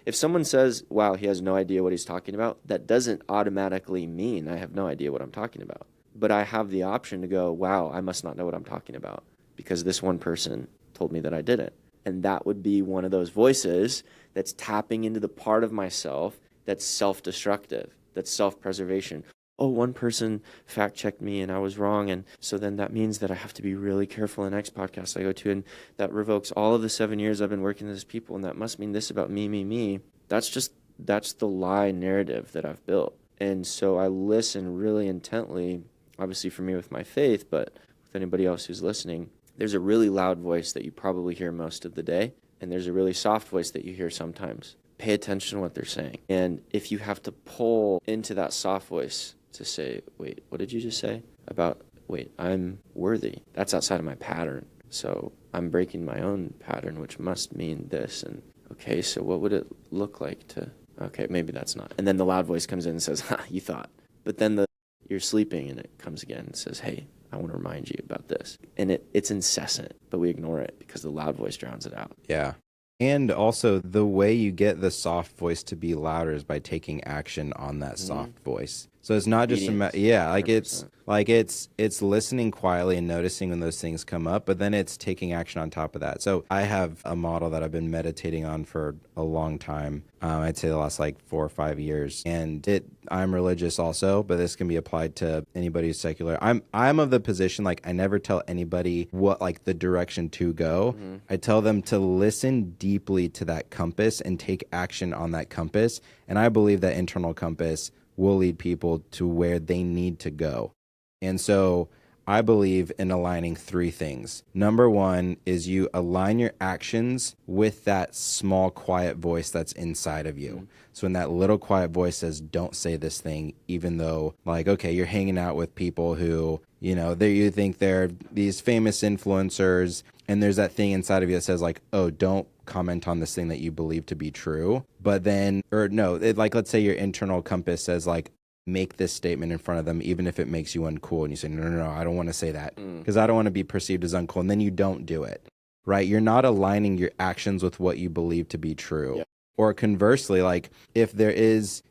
If someone says, wow, he has no idea what he's talking about, that doesn't automatically mean I have no idea what I'm talking about. But I have the option to go, wow, I must not know what I'm talking about because this one person told me that I didn't. And that would be one of those voices that's tapping into the part of myself that's self-destructive, that's self-preservation. Oh, one person fact-checked me and I was wrong, and so then that means that I have to be really careful in the next podcast I go to, and that revokes all of the 7 years I've been working with these people, and that must mean this about me. That's the lie narrative that I've built. And so I listen really intently, obviously for me with my faith, but with anybody else who's listening. There's a really loud voice that you probably hear most of the day, and there's a really soft voice that you hear sometimes. Pay attention to what they're saying. And if you have to pull into that soft voice to say, wait, what did you just say? About, wait, I'm worthy. That's outside of my pattern. So I'm breaking my own pattern, which must mean this. And okay, so what would it look like to, okay, maybe that's not. And then the loud voice comes in and says, ha, you thought. But then you're sleeping and it comes again and says, hey, I want to remind you about this. And it's incessant, but we ignore it because the loud voice drowns it out. Yeah. And also the way you get the soft voice to be louder is by taking action on that soft voice. So it's not just it's listening quietly and noticing when those things come up, but then it's taking action on top of that. So I have a model that I've been meditating on for a long time. I'd say the last 4 or 5 years, and I'm religious also, but this can be applied to anybody who's secular. I'm of the position I never tell anybody what the direction to go. Mm-hmm. I tell them to listen deeply to that compass and take action on that compass. And I believe that internal compass will lead people to where they need to go. And so I believe in aligning 3 things. Number 1 is you align your actions with that small, quiet voice that's inside of you. Mm-hmm. So when that little quiet voice says, don't say this thing, even though okay, you're hanging out with people who, you think they're these famous influencers, and there's that thing inside of you that says oh, don't comment on this thing that you believe to be true. But then, let's say your internal compass says make this statement in front of them, even if it makes you uncool. And you say, no, I don't want to say that because I don't want to be perceived as uncool. And then you don't do it, right? You're not aligning your actions with what you believe to be true. Yeah. Or conversely, if there is,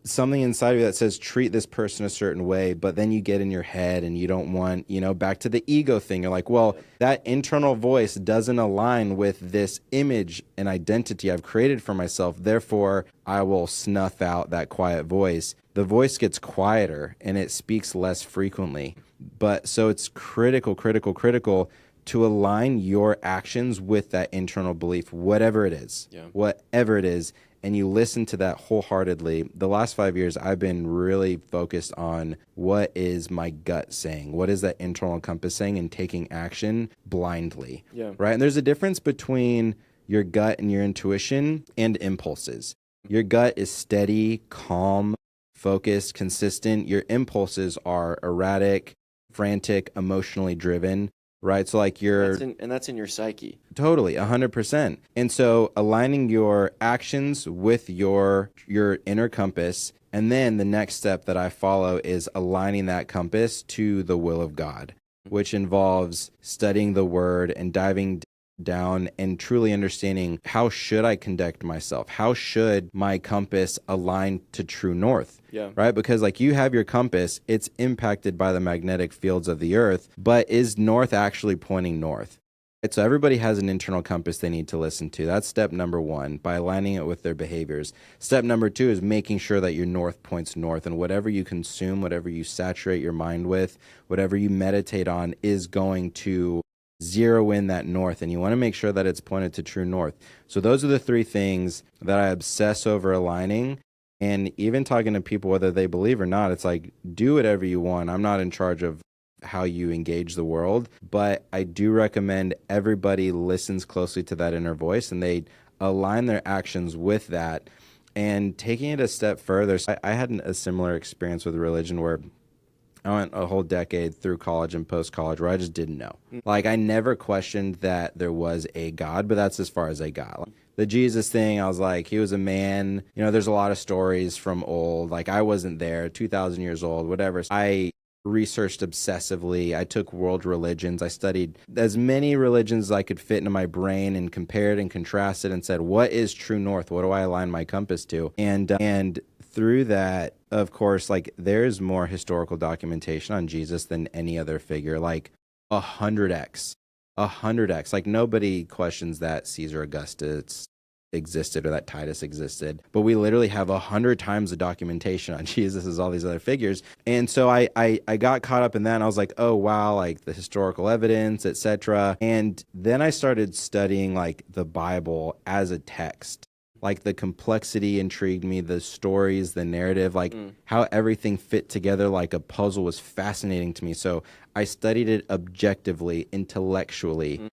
something inside of you that says treat this person a certain way, but then you get in your head and you don't want, back to the ego thing. You're well, that internal voice doesn't align with this image and identity I've created for myself. Therefore, I will snuff out that quiet voice. The voice gets quieter and it speaks less frequently. But so it's critical to align your actions with that internal belief, whatever it is, and you listen to that wholeheartedly. The last 5 years, I've been really focused on what is my gut saying? What is that internal compass saying, and taking action blindly, right? And there's a difference between your gut and your intuition, and impulses. Your gut is steady, calm, focused, consistent. Your impulses are erratic, frantic, emotionally driven, right? So like that's in your psyche. Totally, 100%. And so aligning your actions with your inner compass, and then the next step that I follow is aligning that compass to the will of God, which involves studying the word and diving down and truly understanding, how should I conduct myself? How should my compass align to true north? Yeah. Right? Because like you have your compass, it's impacted by the magnetic fields of the earth, but is north actually pointing north? Right, so everybody has an internal compass they need to listen to. That's step number one, by aligning it with their behaviors. Step number two is making sure that your north points north, and whatever you consume, whatever you saturate your mind with, whatever you meditate on is going to zero in that north, and you want to make sure that it's pointed to true north. So those are the three things that I obsess over aligning. And even talking to people, whether they believe or not, it's like, do whatever you want. I'm not in charge of how you engage the world, but I do recommend everybody listens closely to that inner voice and they align their actions with that. And taking it a step further, so I had a similar experience with religion where I went a whole decade through college and post-college where I just didn't know. Like, I never questioned that there was a God, but that's as far as I got. Like, the Jesus thing, I was like, he was a man. You know, there's a lot of stories from old. Like, I wasn't there, 2,000 years old, whatever. I researched obsessively. I took world religions. I studied as many religions as I could fit into my brain and compared and contrasted and said, what is true north? What do I align my compass to? And through that, of course, like, there's more historical documentation on Jesus than any other figure, like 100x. Like, nobody questions that Caesar Augustus existed or that Titus existed, but we literally have 100 times the documentation on Jesus as all these other figures. And so I got caught up in that, and I was like, oh wow, like the historical evidence, etc. And then I started studying like the Bible as a text. Like, the complexity intrigued me, the stories, the narrative, like how everything fit together like a puzzle was fascinating to me. So I studied it objectively, intellectually.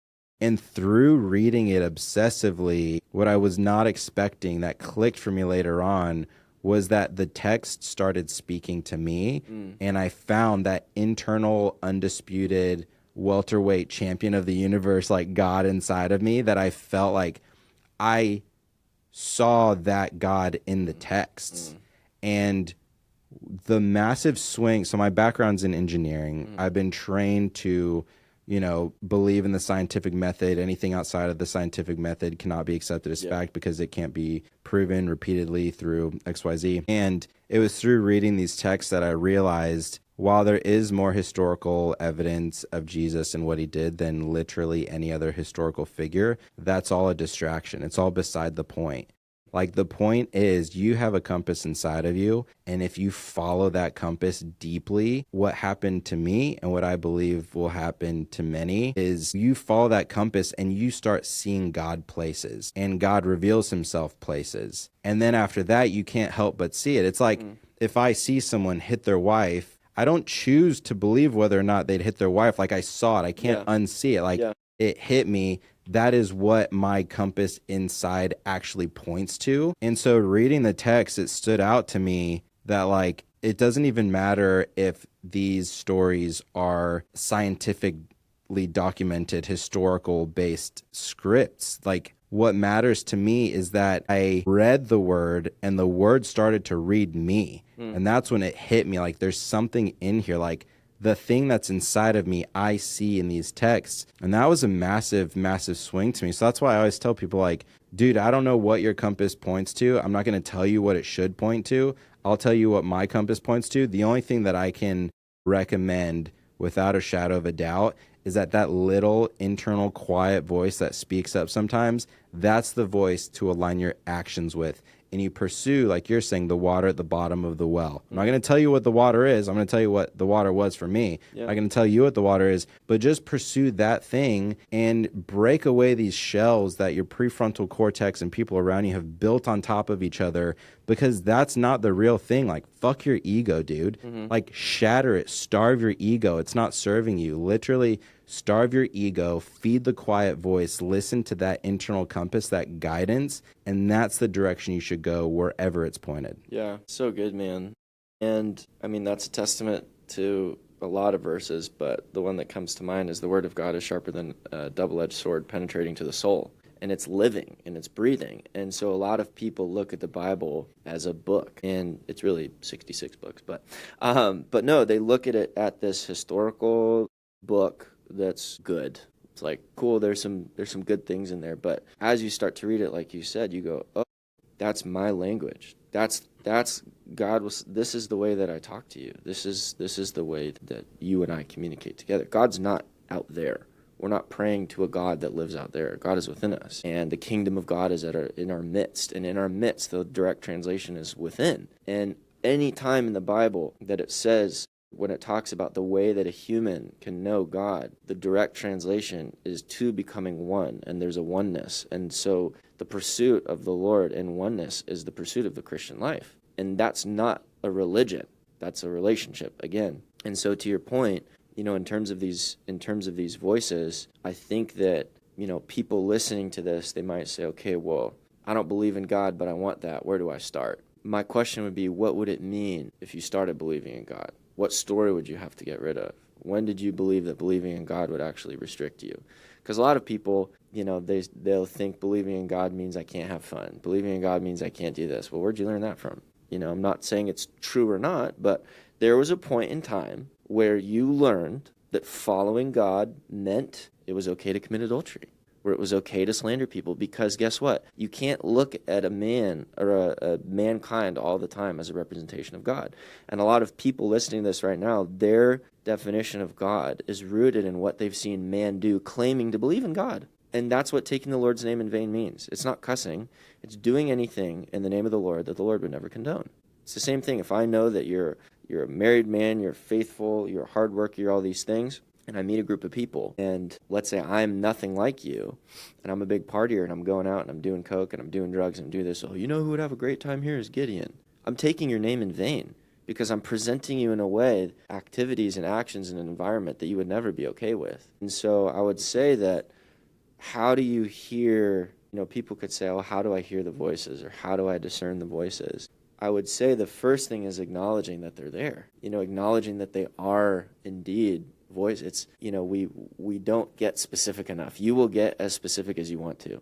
And through reading it obsessively, what I was not expecting that clicked for me later on was that the text started speaking to me. And I found that internal, undisputed, welterweight champion of the universe, like God inside of me, that I felt like I saw that God in the texts. And the massive swing, so my background's in engineering. I've been trained to, you know, believe in the scientific method. Anything outside of the scientific method cannot be accepted as fact because it can't be proven repeatedly through XYZ. And it was through reading these texts that I realized, while there is more historical evidence of Jesus and what he did than literally any other historical figure, that's all a distraction. It's all beside the point. Like, the point is, you have a compass inside of you, and if you follow that compass deeply, what happened to me and what I believe will happen to many is you follow that compass and you start seeing God places, and God reveals himself places. And then after that, you can't help but see it. It's like, if I see someone hit their wife, I don't choose to believe whether or not they'd hit their wife. Like, I saw it. I can't unsee it. Like, it hit me. That is what my compass inside actually points to. And so reading the text, it stood out to me that, like, it doesn't even matter if these stories are scientifically documented, historical based scripts. Like, what matters to me is that I read the word and the word started to read me. And that's when it hit me. Like, there's something in here, like, the thing that's inside of me, I see in these texts. And that was a massive, massive swing to me. So that's why I always tell people, like, dude, I don't know what your compass points to. I'm not going to tell you what it should point to. I'll tell you what my compass points to. The only thing that I can recommend without a shadow of a doubt is that little internal quiet voice that speaks up sometimes, that's the voice to align your actions with. And you pursue, like you're saying, the water at the bottom of the well. I'm not going to tell you what the water is. I'm going to tell you what the water was for me. I'm not going to tell you what the water is, but just pursue that thing and break away these shells that your prefrontal cortex and people around you have built on top of each other, because that's not the real thing. Like, fuck your ego, dude. Like, shatter it, starve your ego. It's not serving you. Literally starve your ego, feed the quiet voice, listen to that internal compass, that guidance, and that's the direction you should go wherever it's pointed. Yeah, so good, man. And I mean, that's a testament to a lot of verses, but the one that comes to mind is the word of God is sharper than a double-edged sword, penetrating to the soul. And it's living and it's breathing. And so a lot of people look at the Bible as a book, and it's really 66 books, but no, they look at it at this historical book that's good. It's like, cool, there's some good things in there, but as you start to read it, like you said, you go, oh, that's my language. That's God was. This is the way that I talk to you. This is the way that you and I communicate together. God's not out there. We're not praying to a God that lives out there. God is within us, and the kingdom of God is in our midst. And in our midst, the direct translation is within. And any time in the Bible that it says, when it talks about the way that a human can know God, the direct translation is two becoming one, and there's a oneness. And so the pursuit of the Lord and oneness is the pursuit of the Christian life. And that's not a religion. That's a relationship, again. And so to your point, in terms of these voices, I think that, people listening to this, they might say, okay, well, I don't believe in God, but I want that. Where do I start? My question would be, what would it mean if you started believing in God? What story would you have to get rid of? When did you believe that believing in God would actually restrict you? Because a lot of people, they'll think believing in God means I can't have fun. Believing in God means I can't do this. Well, where'd you learn that from? I'm not saying it's true or not, but there was a point in time where you learned that following God meant it was okay to commit adultery, where it was okay to slander people, because guess what? You can't look at a man or a mankind all the time as a representation of God. And a lot of people listening to this right now, their definition of God is rooted in what they've seen man do, claiming to believe in God. And that's what taking the Lord's name in vain means. It's not cussing. It's doing anything in the name of the Lord that the Lord would never condone. It's the same thing. If I know that you're a married man, you're faithful, you're a hard worker, you're all these things, and I meet a group of people, and let's say I'm nothing like you, and I'm a big partier, and I'm going out, and I'm doing coke, and I'm doing drugs, and I'm doing this, who would have a great time here is Gideon. I'm taking your name in vain, because I'm presenting you in a way, activities and actions in an environment that you would never be okay with. And so I would say that, how do you hear, people could say, oh, how do I hear the voices, or how do I discern the voices? I would say the first thing is acknowledging that they're there, acknowledging that they are indeed voice. It's, we don't get specific enough. You will get as specific as you want to.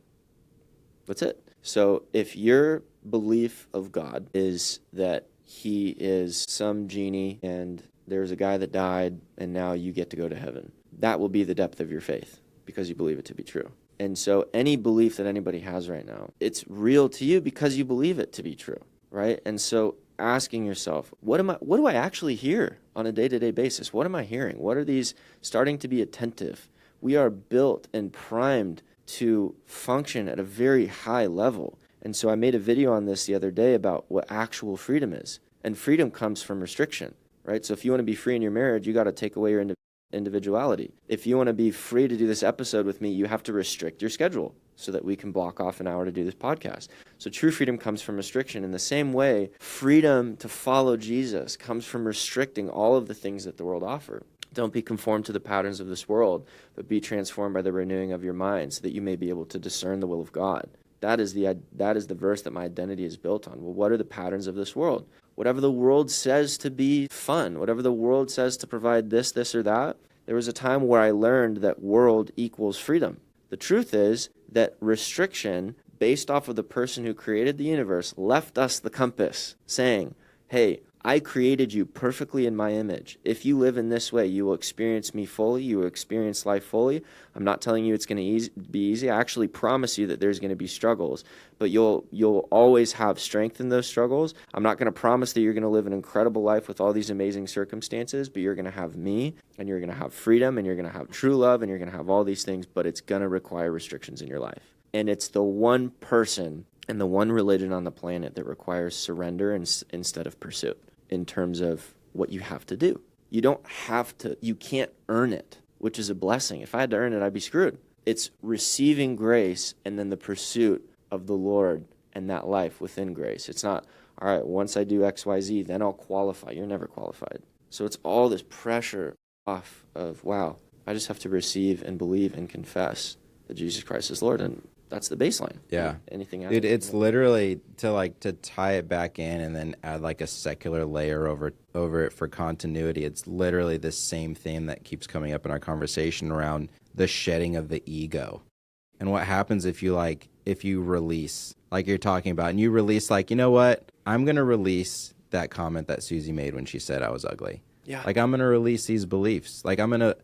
That's it. So if your belief of God is that he is some genie and there's a guy that died and now you get to go to heaven, that will be the depth of your faith because you believe it to be true. And so any belief that anybody has right now, it's real to you because you believe it to be true, right? And so asking yourself, what do I actually hear on a day-to-day basis? What am I hearing? What are these? Starting to be attentive. We are built and primed to function at a very high level. And so I made a video on this the other day about what actual freedom is. And freedom comes from restriction, right? So if you want to be free in your marriage, you got to take away your individuality. If you want to be free to do this episode with me, you have to restrict your schedule so that we can block off an hour to do this podcast. So true freedom comes from restriction. In the same way, freedom to follow Jesus comes from restricting all of the things that the world offers. Don't be conformed to the patterns of this world, but be transformed by the renewing of your mind so that you may be able to discern the will of God. That is the verse that my identity is built on. Well, what are the patterns of this world? Whatever the world says to be fun, whatever the world says to provide this, or that, there was a time where I learned that world equals freedom. The truth is that restriction, based off of the person who created the universe, left us the compass, saying, hey, I created you perfectly in my image. If you live in this way, you will experience me fully. You will experience life fully. I'm not telling you it's going to be easy. I actually promise you that there's going to be struggles, but you'll always have strength in those struggles. I'm not going to promise that you're going to live an incredible life with all these amazing circumstances, but you're going to have me, and you're going to have freedom, and you're going to have true love, and you're going to have all these things, but it's going to require restrictions in your life. And it's the one person and the one religion on the planet that requires surrender instead of pursuit in terms of what you have to do. You can't earn it, which is a blessing. If I had to earn it, I'd be screwed. It's receiving grace and then the pursuit of the Lord and that life within grace. It's not, all right, once I do X, Y, Z, then I'll qualify. You're never qualified. So it's all this pressure off of, wow, I just have to receive and believe and confess that Jesus Christ is Lord, and that's the baseline. Yeah. Anything else? Dude, it's literally to tie it back in and then add like a secular layer over it for continuity. It's literally the same theme that keeps coming up in our conversation around the shedding of the ego. And what happens if you release, like you're talking about, and you release, like, you know what? I'm going to release that comment that Susie made when she said I was ugly. Yeah. Like, I'm going to release these beliefs. Like, I'm going to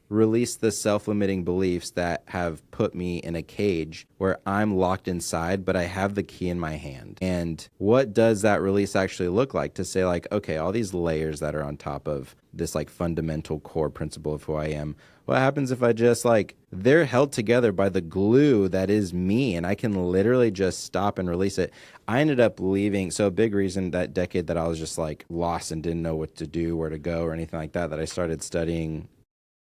release the self-limiting beliefs that have put me in a cage where I'm locked inside, but I have the key in my hand. And what does that release actually look like? To say, like, okay, all these layers that are on top of this, like, fundamental core principle of who I am, what happens if I just, like, they're held together by the glue that is me, and I can literally just stop and release it. I ended up leaving. So a big reason that decade that I was just, like, lost and didn't know what to do, where to go, or anything like that I started studying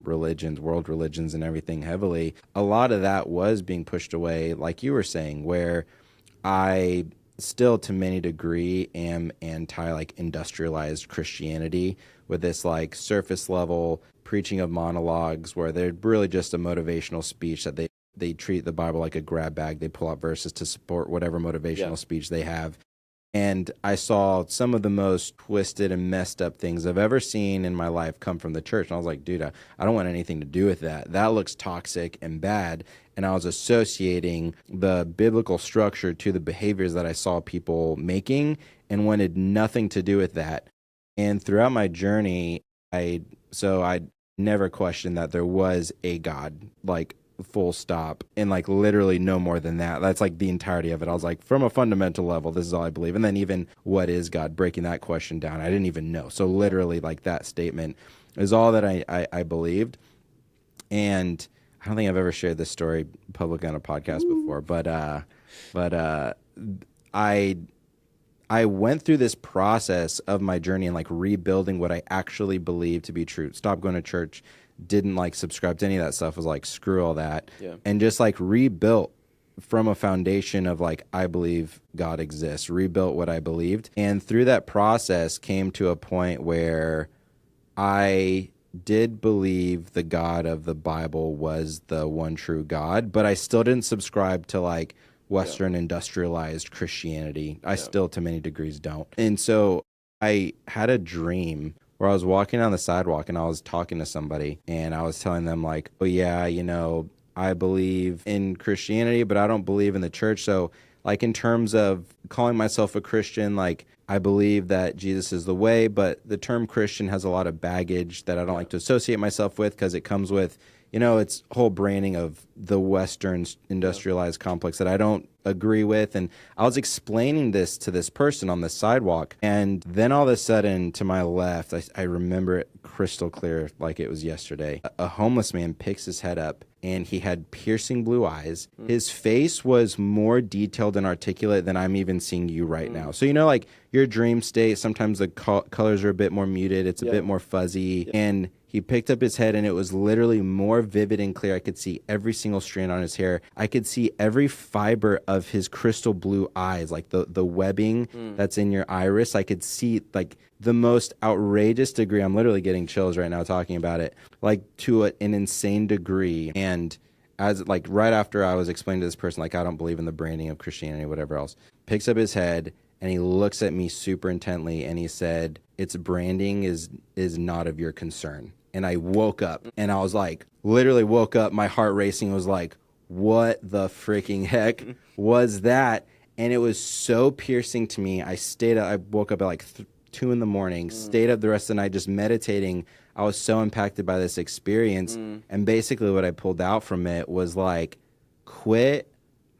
religions, world religions and everything heavily. A lot of that was being pushed away, like you were saying, where I still to many degree am anti like industrialized Christianity with this like surface level preaching of monologues where they're really just a motivational speech that they treat the Bible like a grab bag. They pull out verses to support whatever motivational speech they have. And I saw some of the most twisted and messed up things I've ever seen in my life come from the church. And I was like, dude, I don't want anything to do with that. That looks toxic and bad. And I was associating the biblical structure to the behaviors that I saw people making and wanted nothing to do with that. And throughout my journey, I never questioned that there was a God, like, full stop, and like literally no more than that. That's like the entirety of it. I was like, from a fundamental level, this is all I believe. And then even what is God, breaking that question down, I didn't even know. So literally like that statement is all that I believed. And I don't think I've ever shared this story publicly on a podcast before, but I went through this process of my journey and like rebuilding what I actually believe to be true. Stopped going to church, didn't like subscribe to any of that stuff, was like, screw all that. Yeah. And just like rebuilt from a foundation of like, I believe God exists, rebuilt what I believed. And through that process came to a point where I did believe the God of the Bible was the one true God, but I still didn't subscribe to like Western industrialized Christianity. I still to many degrees don't. And so I had a dream where I was walking on the sidewalk and I was talking to somebody and I was telling them like, oh yeah, you know, I believe in Christianity, but I don't believe in the church. So like in terms of calling myself a Christian, like I believe that Jesus is the way, but the term Christian has a lot of baggage that I don't like to associate myself with because it comes with, you know, it's whole branding of the Western industrialized complex that I don't agree with. And I was explaining this to this person on the sidewalk. And then all of a sudden to my left, I remember it crystal clear like it was yesterday. A homeless man picks his head up and he had piercing blue eyes. His face was more detailed and articulate than I'm even seeing you right now. So, you know, like your dream state, sometimes the colors are a bit more muted. It's a bit more fuzzy. And he picked up his head and it was literally more vivid and clear. I could see every single strand on his hair. I could see every fiber of his crystal blue eyes, like the webbing that's in your iris. I could see like the most outrageous degree. I'm literally getting chills right now talking about it, like to an insane degree. And as like right after I was explaining to this person, like, I don't believe in the branding of Christianity, whatever else, picks up his head and he looks at me super intently and he said, its branding is not of your concern. And I woke up and I was like, literally woke up, my heart racing, was like, what the freaking heck was that? And it was so piercing to me. I woke up at like 2 a.m, stayed up the rest of the night just meditating. I was so impacted by this experience. And basically what I pulled out from it was like, quit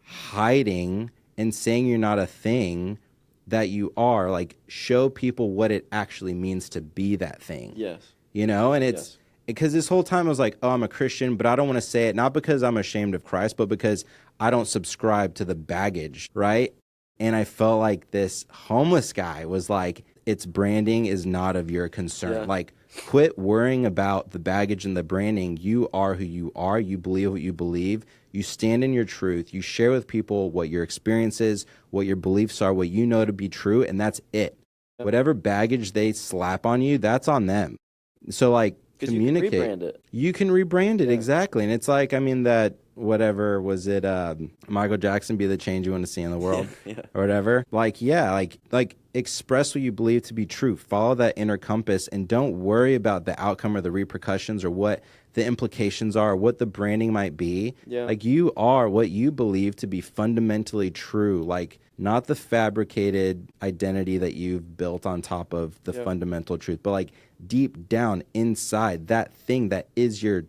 hiding and saying you're not a thing that you are. Like, show people what it actually means to be that thing. Yes. You know, and it's because this whole time I was like, oh, I'm a Christian, but I don't want to say it, not because I'm ashamed of Christ, but because I don't subscribe to the baggage, right? And I felt like this homeless guy was like, its branding is not of your concern. Yeah. Like, quit worrying about the baggage and the branding. You are who you are. You believe what you believe. You stand in your truth. You share with people what your experience is, what your beliefs are, what you know to be true, and that's it. Yep. Whatever baggage they slap on you, that's on them. So, like, communicate. You can rebrand it. You can rebrand it, Yeah. exactly. And it's like, I mean, that whatever was it, Michael Jackson, be the change you want to see in the world, Yeah. or whatever. Like, yeah, like express what you believe to be true. Follow that inner compass, and don't worry about the outcome or the repercussions or what the implications are, what the branding might be. Yeah. Like, you are what you believe to be fundamentally true, like not the fabricated identity that you've built on top of the fundamental truth, but like deep down inside, that thing that is your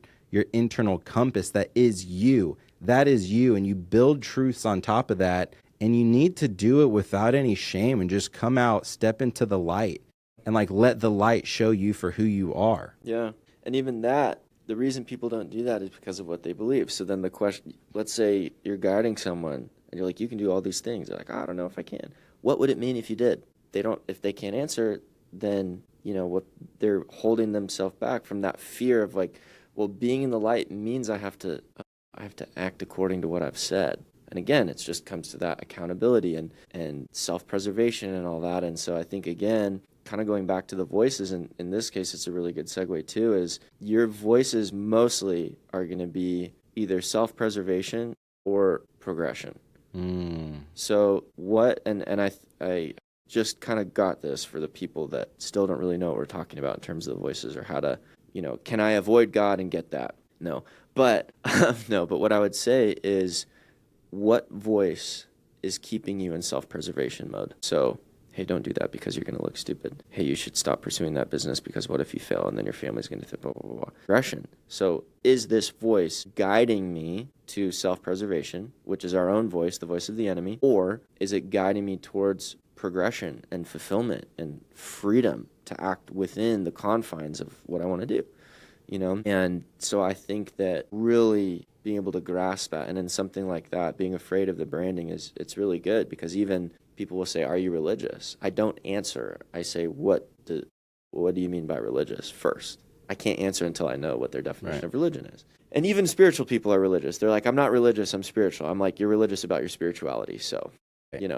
internal compass, that is you. That is you, and you build truths on top of that, and you need to do it without any shame and just come out, step into the light, and like let the light show you for who you are. Yeah. And even that, the reason people don't do that is because of what they believe. So then the question, let's say you're guiding someone and you're like, you can do all these things. They're like, I don't know if I can. What would it mean if you did? If they can't answer, then, what they're holding themselves back from that fear of like, well, being in the light means I have to act according to what I've said. And again, it just comes to that accountability and self-preservation and all that. And so I think, again, kind of going back to the voices, and in this case, it's a really good segue too, is your voices mostly are going to be either self-preservation or progression. So what, and I just kind of got this for the people that still don't really know what we're talking about in terms of the voices, or how to, can I avoid God and get that? No. But but what I would say is, what voice is keeping you in self-preservation mode? So, hey, don't do that because you're going to look stupid. Hey, you should stop pursuing that business because what if you fail and then your family's going to think blah, blah, blah, blah. Progression. So is this voice guiding me to self-preservation, which is our own voice, the voice of the enemy, or is it guiding me towards progression and fulfillment and freedom to act within the confines of what I want to do? And so I think that really being able to grasp that, and in something like that, being afraid of the branding it's really good, because even people will say, are you religious? I don't answer. I say, what do you mean by religious first? I can't answer until I know what their definition of religion is. And even spiritual people are religious. They're like, I'm not religious, I'm spiritual. I'm like, you're religious about your spirituality. So,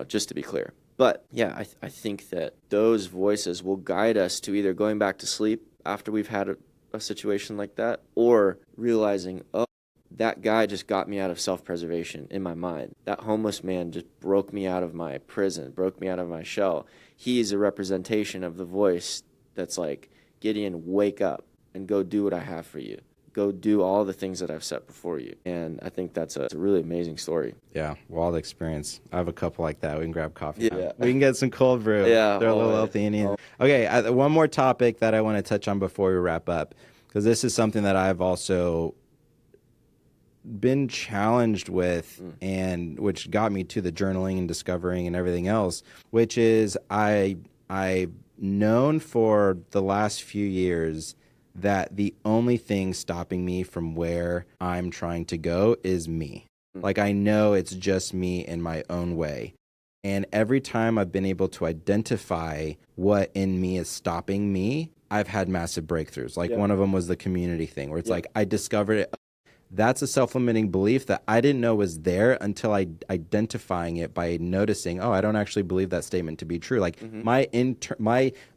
just to be clear. But yeah, I think that those voices will guide us to either going back to sleep after we've had a situation like that, or realizing, oh, that guy just got me out of self-preservation in my mind. That homeless man just broke me out of my prison, broke me out of my shell. He's a representation of the voice that's like, Gideon, wake up and go do what I have for you. Go do all the things that I've set before you. And I think it's a really amazing story. Yeah, wild experience. I have a couple like that. We can grab coffee. Yeah. We can get some cold brew. Yeah, They're a little L-theanine. Okay, one more topic that I want to touch on before we wrap up, because this is something that I've also been challenged with, and which got me to the journaling and discovering and everything else, which is I've known for the last few years that the only thing stopping me from where I'm trying to go is me. Like, I know it's just me in my own way. And every time I've been able to identify what in me is stopping me, I've had massive breakthroughs. Like, one of them was the community thing, where it's like I discovered it. That's a self-limiting belief that I didn't know was there until I identifying it by noticing, oh, I don't actually believe that statement to be true. Like my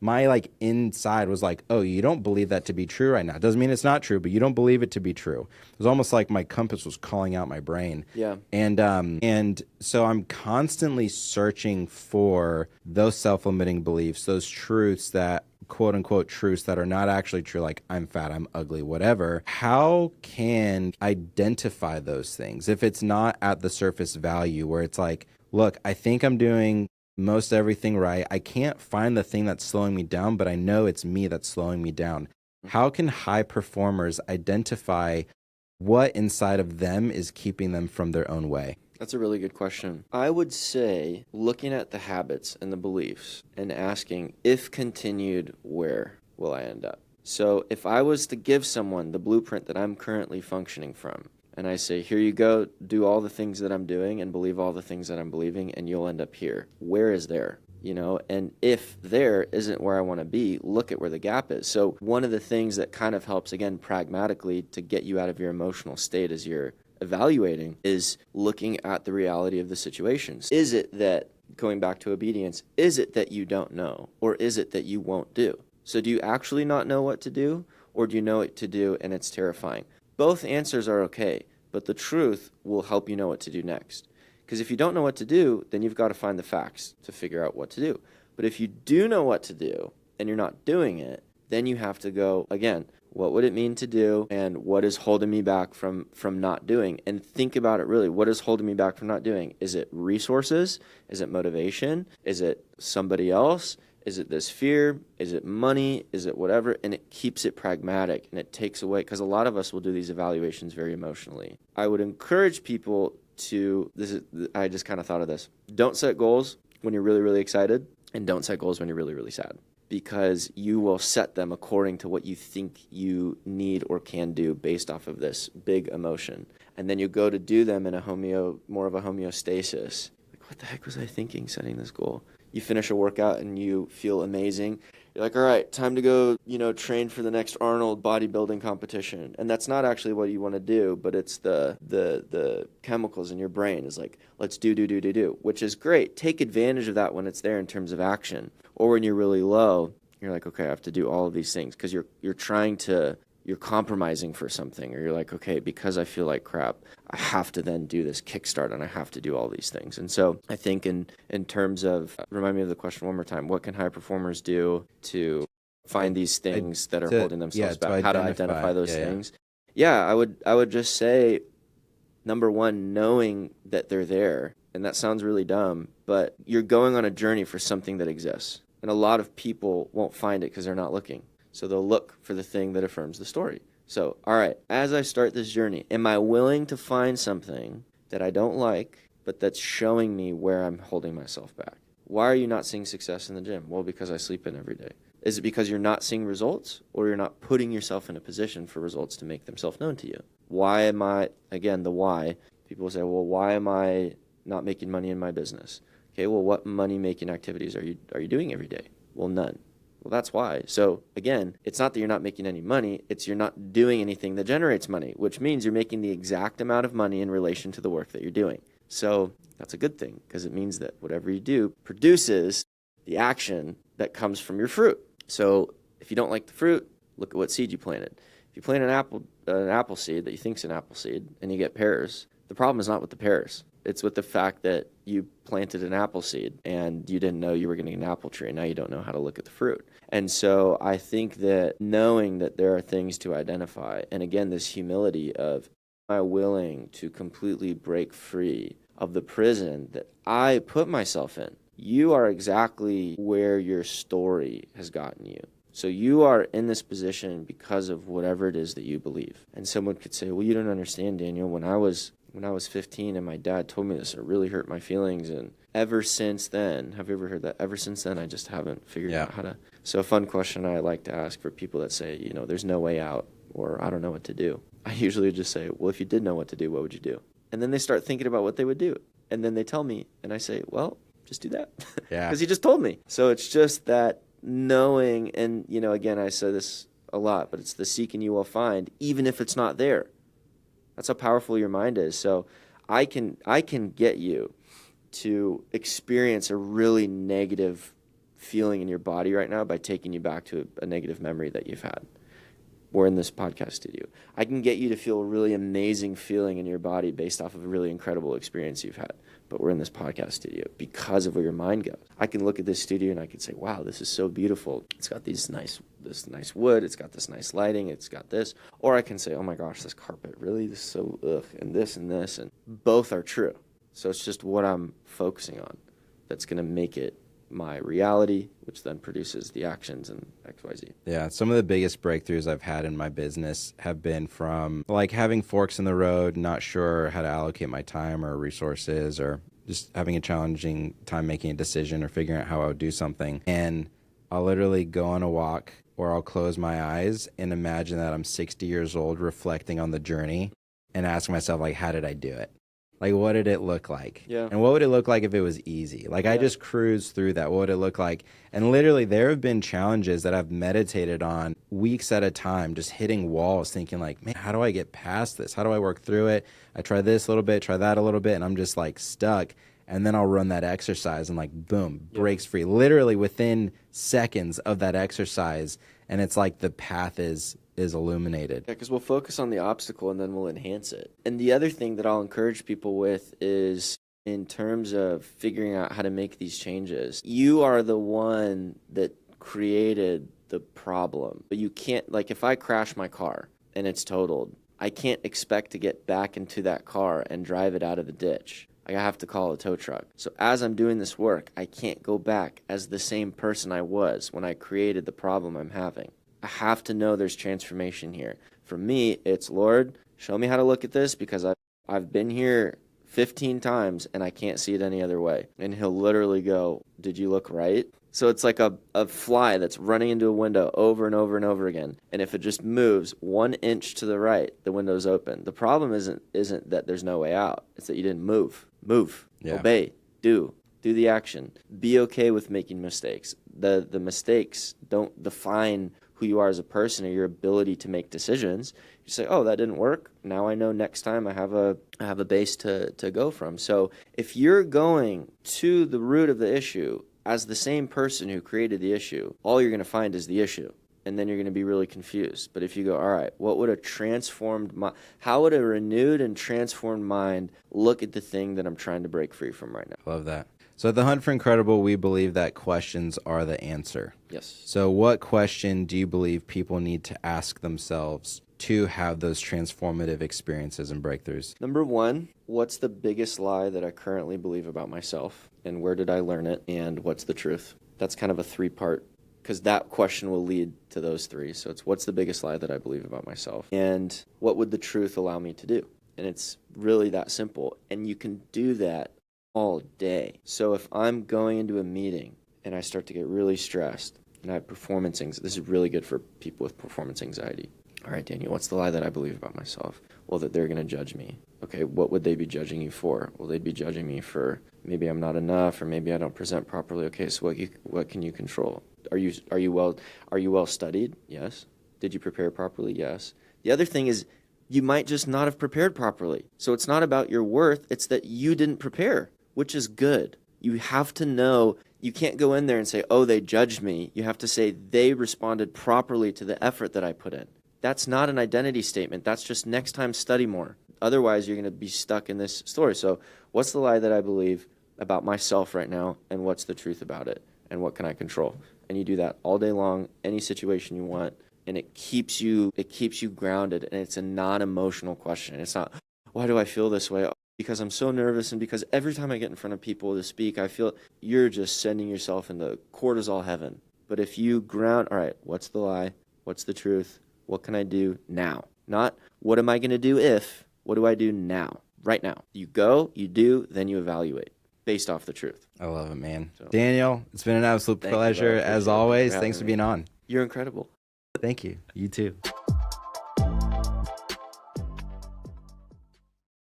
like inside was like, oh, you don't believe that to be true right now. It doesn't mean it's not true, but you don't believe it to be true. It was almost like my compass was calling out my brain. Yeah. And so I'm constantly searching for those self-limiting beliefs, those truths that, quote unquote, truths that are not actually true, like I'm fat, I'm ugly, whatever. How can identify those things if it's not at the surface value, where it's like, look, I think I'm doing most everything right. I can't find the thing that's slowing me down, but I know it's me that's slowing me down. How can high performers identify what inside of them is keeping them from their own way? That's a really good question. I would say looking at the habits and the beliefs and asking, if continued, where will I end up? So if I was to give someone the blueprint that I'm currently functioning from, and I say, here you go, do all the things that I'm doing and believe all the things that I'm believing, and you'll end up here. Where is there? And if there isn't where I want to be, look at where the gap is. So one of the things that kind of helps, again, pragmatically, to get you out of your emotional state as you're evaluating, is looking at the reality of the situations. Is it that, going back to obedience, is it that you don't know, or is it that you won't do? So do you actually not know what to do, Or do you know what to do and it's terrifying? Both answers are okay, but the truth will help you know what to do next. Because if you don't know what to do, then you've got to find the facts to figure out what to do. But if you do know what to do and you're not doing it, then you have to go, again, what would it mean to do and what is holding me back from not doing? And think about it really. What is holding me back from not doing? Is it resources? Is it motivation? Is it somebody else? Is it this fear? Is it money? Is it whatever? And it keeps it pragmatic and it takes away, because a lot of us will do these evaluations very emotionally. I would encourage people to, I just kind of thought of this. Don't set goals when you're really, really excited, and don't set goals when you're really, really sad, because you will set them according to what you think you need or can do based off of this big emotion. And then you go to do them in more of a homeostasis. Like, what the heck was I thinking setting this goal? You finish a workout and you feel amazing. You're like, all right, time to go, train for the next Arnold bodybuilding competition. And that's not actually what you want to do, but it's the chemicals in your brain is like, let's do, which is great. Take advantage of that when it's there in terms of action. Or when you're really low, you're like, okay, I have to do all of these things, because you're compromising for something, or you're like, okay, because I feel like crap, I have to then do this kickstart and I have to do all these things. And so I think in terms of, remind me of the question one more time, what can high performers do to find these things that are holding themselves back? How to identify those things? Yeah, I would just say, number one, knowing that they're there. And that sounds really dumb, but you're going on a journey for something that exists. And a lot of people won't find it because they're not looking. So they'll look for the thing that affirms the story. So, all right, as I start this journey, am I willing to find something that I don't like, but that's showing me where I'm holding myself back? Why are you not seeing success in the gym? Well, because I sleep in every day. Is it because you're not seeing results, or you're not putting yourself in a position for results to make themselves known to you? Why am I, again, the why. People say, well, why am I not making money in my business? Okay, well, what money-making activities are you doing every day? Well, none. Well, that's why. So again, it's not that you're not making any money, it's you're not doing anything that generates money, which means you're making the exact amount of money in relation to the work that you're doing. So that's a good thing, because it means that whatever you do produces the action that comes from your fruit. So if you don't like the fruit, look at what seed you planted. If you plant an apple seed that you think's an apple seed and you get pears, the problem is not with the pears. It's with the fact that you planted an apple seed and you didn't know you were going to get an apple tree, and now you don't know how to look at the fruit. And so I think that knowing that there are things to identify, and again, this humility of, am I willing to completely break free of the prison that I put myself in? You are exactly where your story has gotten you. So you are in this position because of whatever it is that you believe. And someone could say, well, you don't understand, Daniel. When I was 15 and my dad told me this, it really hurt my feelings. And ever since then, have you ever heard that? Ever since then, I just haven't figured out how to. So a fun question I like to ask for people that say, there's no way out, or I don't know what to do. I usually just say, well, if you did know what to do, what would you do? And then they start thinking about what they would do. And then they tell me, and I say, well, just do that. Yeah. Because he just told me. So it's just that knowing, and, again, I say this a lot, but it's the seek and you will find, even if it's not there. That's how powerful your mind is. So I can get you to experience a really negative feeling in your body right now by taking you back to a negative memory that you've had. We're in this podcast studio. I can get you to feel a really amazing feeling in your body based off of a really incredible experience you've had. But we're in this podcast studio because of where your mind goes. I can look at this studio and I can say, wow, this is so beautiful. It's got this nice wood. It's got this nice lighting. It's got this. Or I can say, oh my gosh, this carpet, really? This is so ugh, and this and this. And both are true. So it's just what I'm focusing on that's going to make it my reality, which then produces the actions and XYZ. Yeah, some of the biggest breakthroughs I've had in my business have been from like having forks in the road, not sure how to allocate my time or resources, or just having a challenging time making a decision or figuring out how I would do something. And I'll literally go on a walk, or I'll close my eyes and imagine that I'm 60 years old reflecting on the journey and ask myself, like, how did I do it? Like, what did it look like? Yeah. And what would it look like if it was easy? Like, I just cruised through that. What would it look like? And literally, there have been challenges that I've meditated on weeks at a time, just hitting walls, thinking like, man, how do I get past this? How do I work through it? I try this a little bit, try that a little bit, and I'm just like stuck. And then I'll run that exercise and like, boom, breaks free. Literally within seconds of that exercise. And it's like the path is is illuminated. Yeah, because we'll focus on the obstacle and then we'll enhance it. And the other thing that I'll encourage people with is in terms of figuring out how to make these changes, you are the one that created the problem. But you can't, like if I crash my car and it's totaled, I can't expect to get back into that car and drive it out of the ditch. I have to call a tow truck. So as I'm doing this work, I can't go back as the same person I was when I created the problem I'm having. I have to know there's transformation here. For me, it's, Lord, show me how to look at this because I've been here 15 times and I can't see it any other way. And he'll literally go, did you look right? So it's like a fly that's running into a window over and over and over again. And if it just moves 1 inch to the right, the window's open. The problem isn't that there's no way out. It's that you didn't move. Move. Yeah. Obey. Do the action. Be okay with making mistakes. The mistakes don't define who you are as a person or your ability to make decisions. You say, oh, that didn't work. Now I know next time I have a base to go from. So if you're going to the root of the issue as the same person who created the issue, all you're going to find is the issue. And then you're going to be really confused. But if you go, all right, what would a transformed mind, how would a renewed and transformed mind look at the thing that I'm trying to break free from right now? Love that. So at the Hunt for Incredible, we believe that questions are the answer. Yes. So what question do you believe people need to ask themselves to have those transformative experiences and breakthroughs? Number one, what's the biggest lie that I currently believe about myself? And where did I learn it? And what's the truth? That's kind of a 3-part, because that question will lead to those 3. So it's what's the biggest lie that I believe about myself? And what would the truth allow me to do? And it's really that simple. And you can do that all day. So if I'm going into a meeting and I start to get really stressed and I have performance anxiety, this is really good for people with performance anxiety. All right, Daniel, what's the lie that I believe about myself? Well, that they're going to judge me. Okay, what would they be judging you for? Well, they'd be judging me for maybe I'm not enough or maybe I don't present properly. Okay, so what can you control? Are you well studied? Yes. Did you prepare properly? Yes. The other thing is you might just not have prepared properly. So it's not about your worth, it's that you didn't prepare, which is good. You have to know, you can't go in there and say, oh, they judged me. You have to say they responded properly to the effort that I put in. That's not an identity statement. That's just next time study more. Otherwise, you're going to be stuck in this story. So what's the lie that I believe about myself right now, and what's the truth about it, and what can I control? And you do that all day long, any situation you want, and it keeps you grounded, and it's a non-emotional question. It's not, why do I feel this way? Because I'm so nervous, and because every time I get in front of people to speak, I feel you're just sending yourself into cortisol heaven. But if you ground, all right, what's the lie? What's the truth? What can I do now? Not, what am I going to do if? What do I do now? Right now. You go, you do, then you evaluate based off the truth. I love it, man. So, Daniel, it's been an absolute pleasure as always. Thanks for being on. You're incredible. Thank you. You too.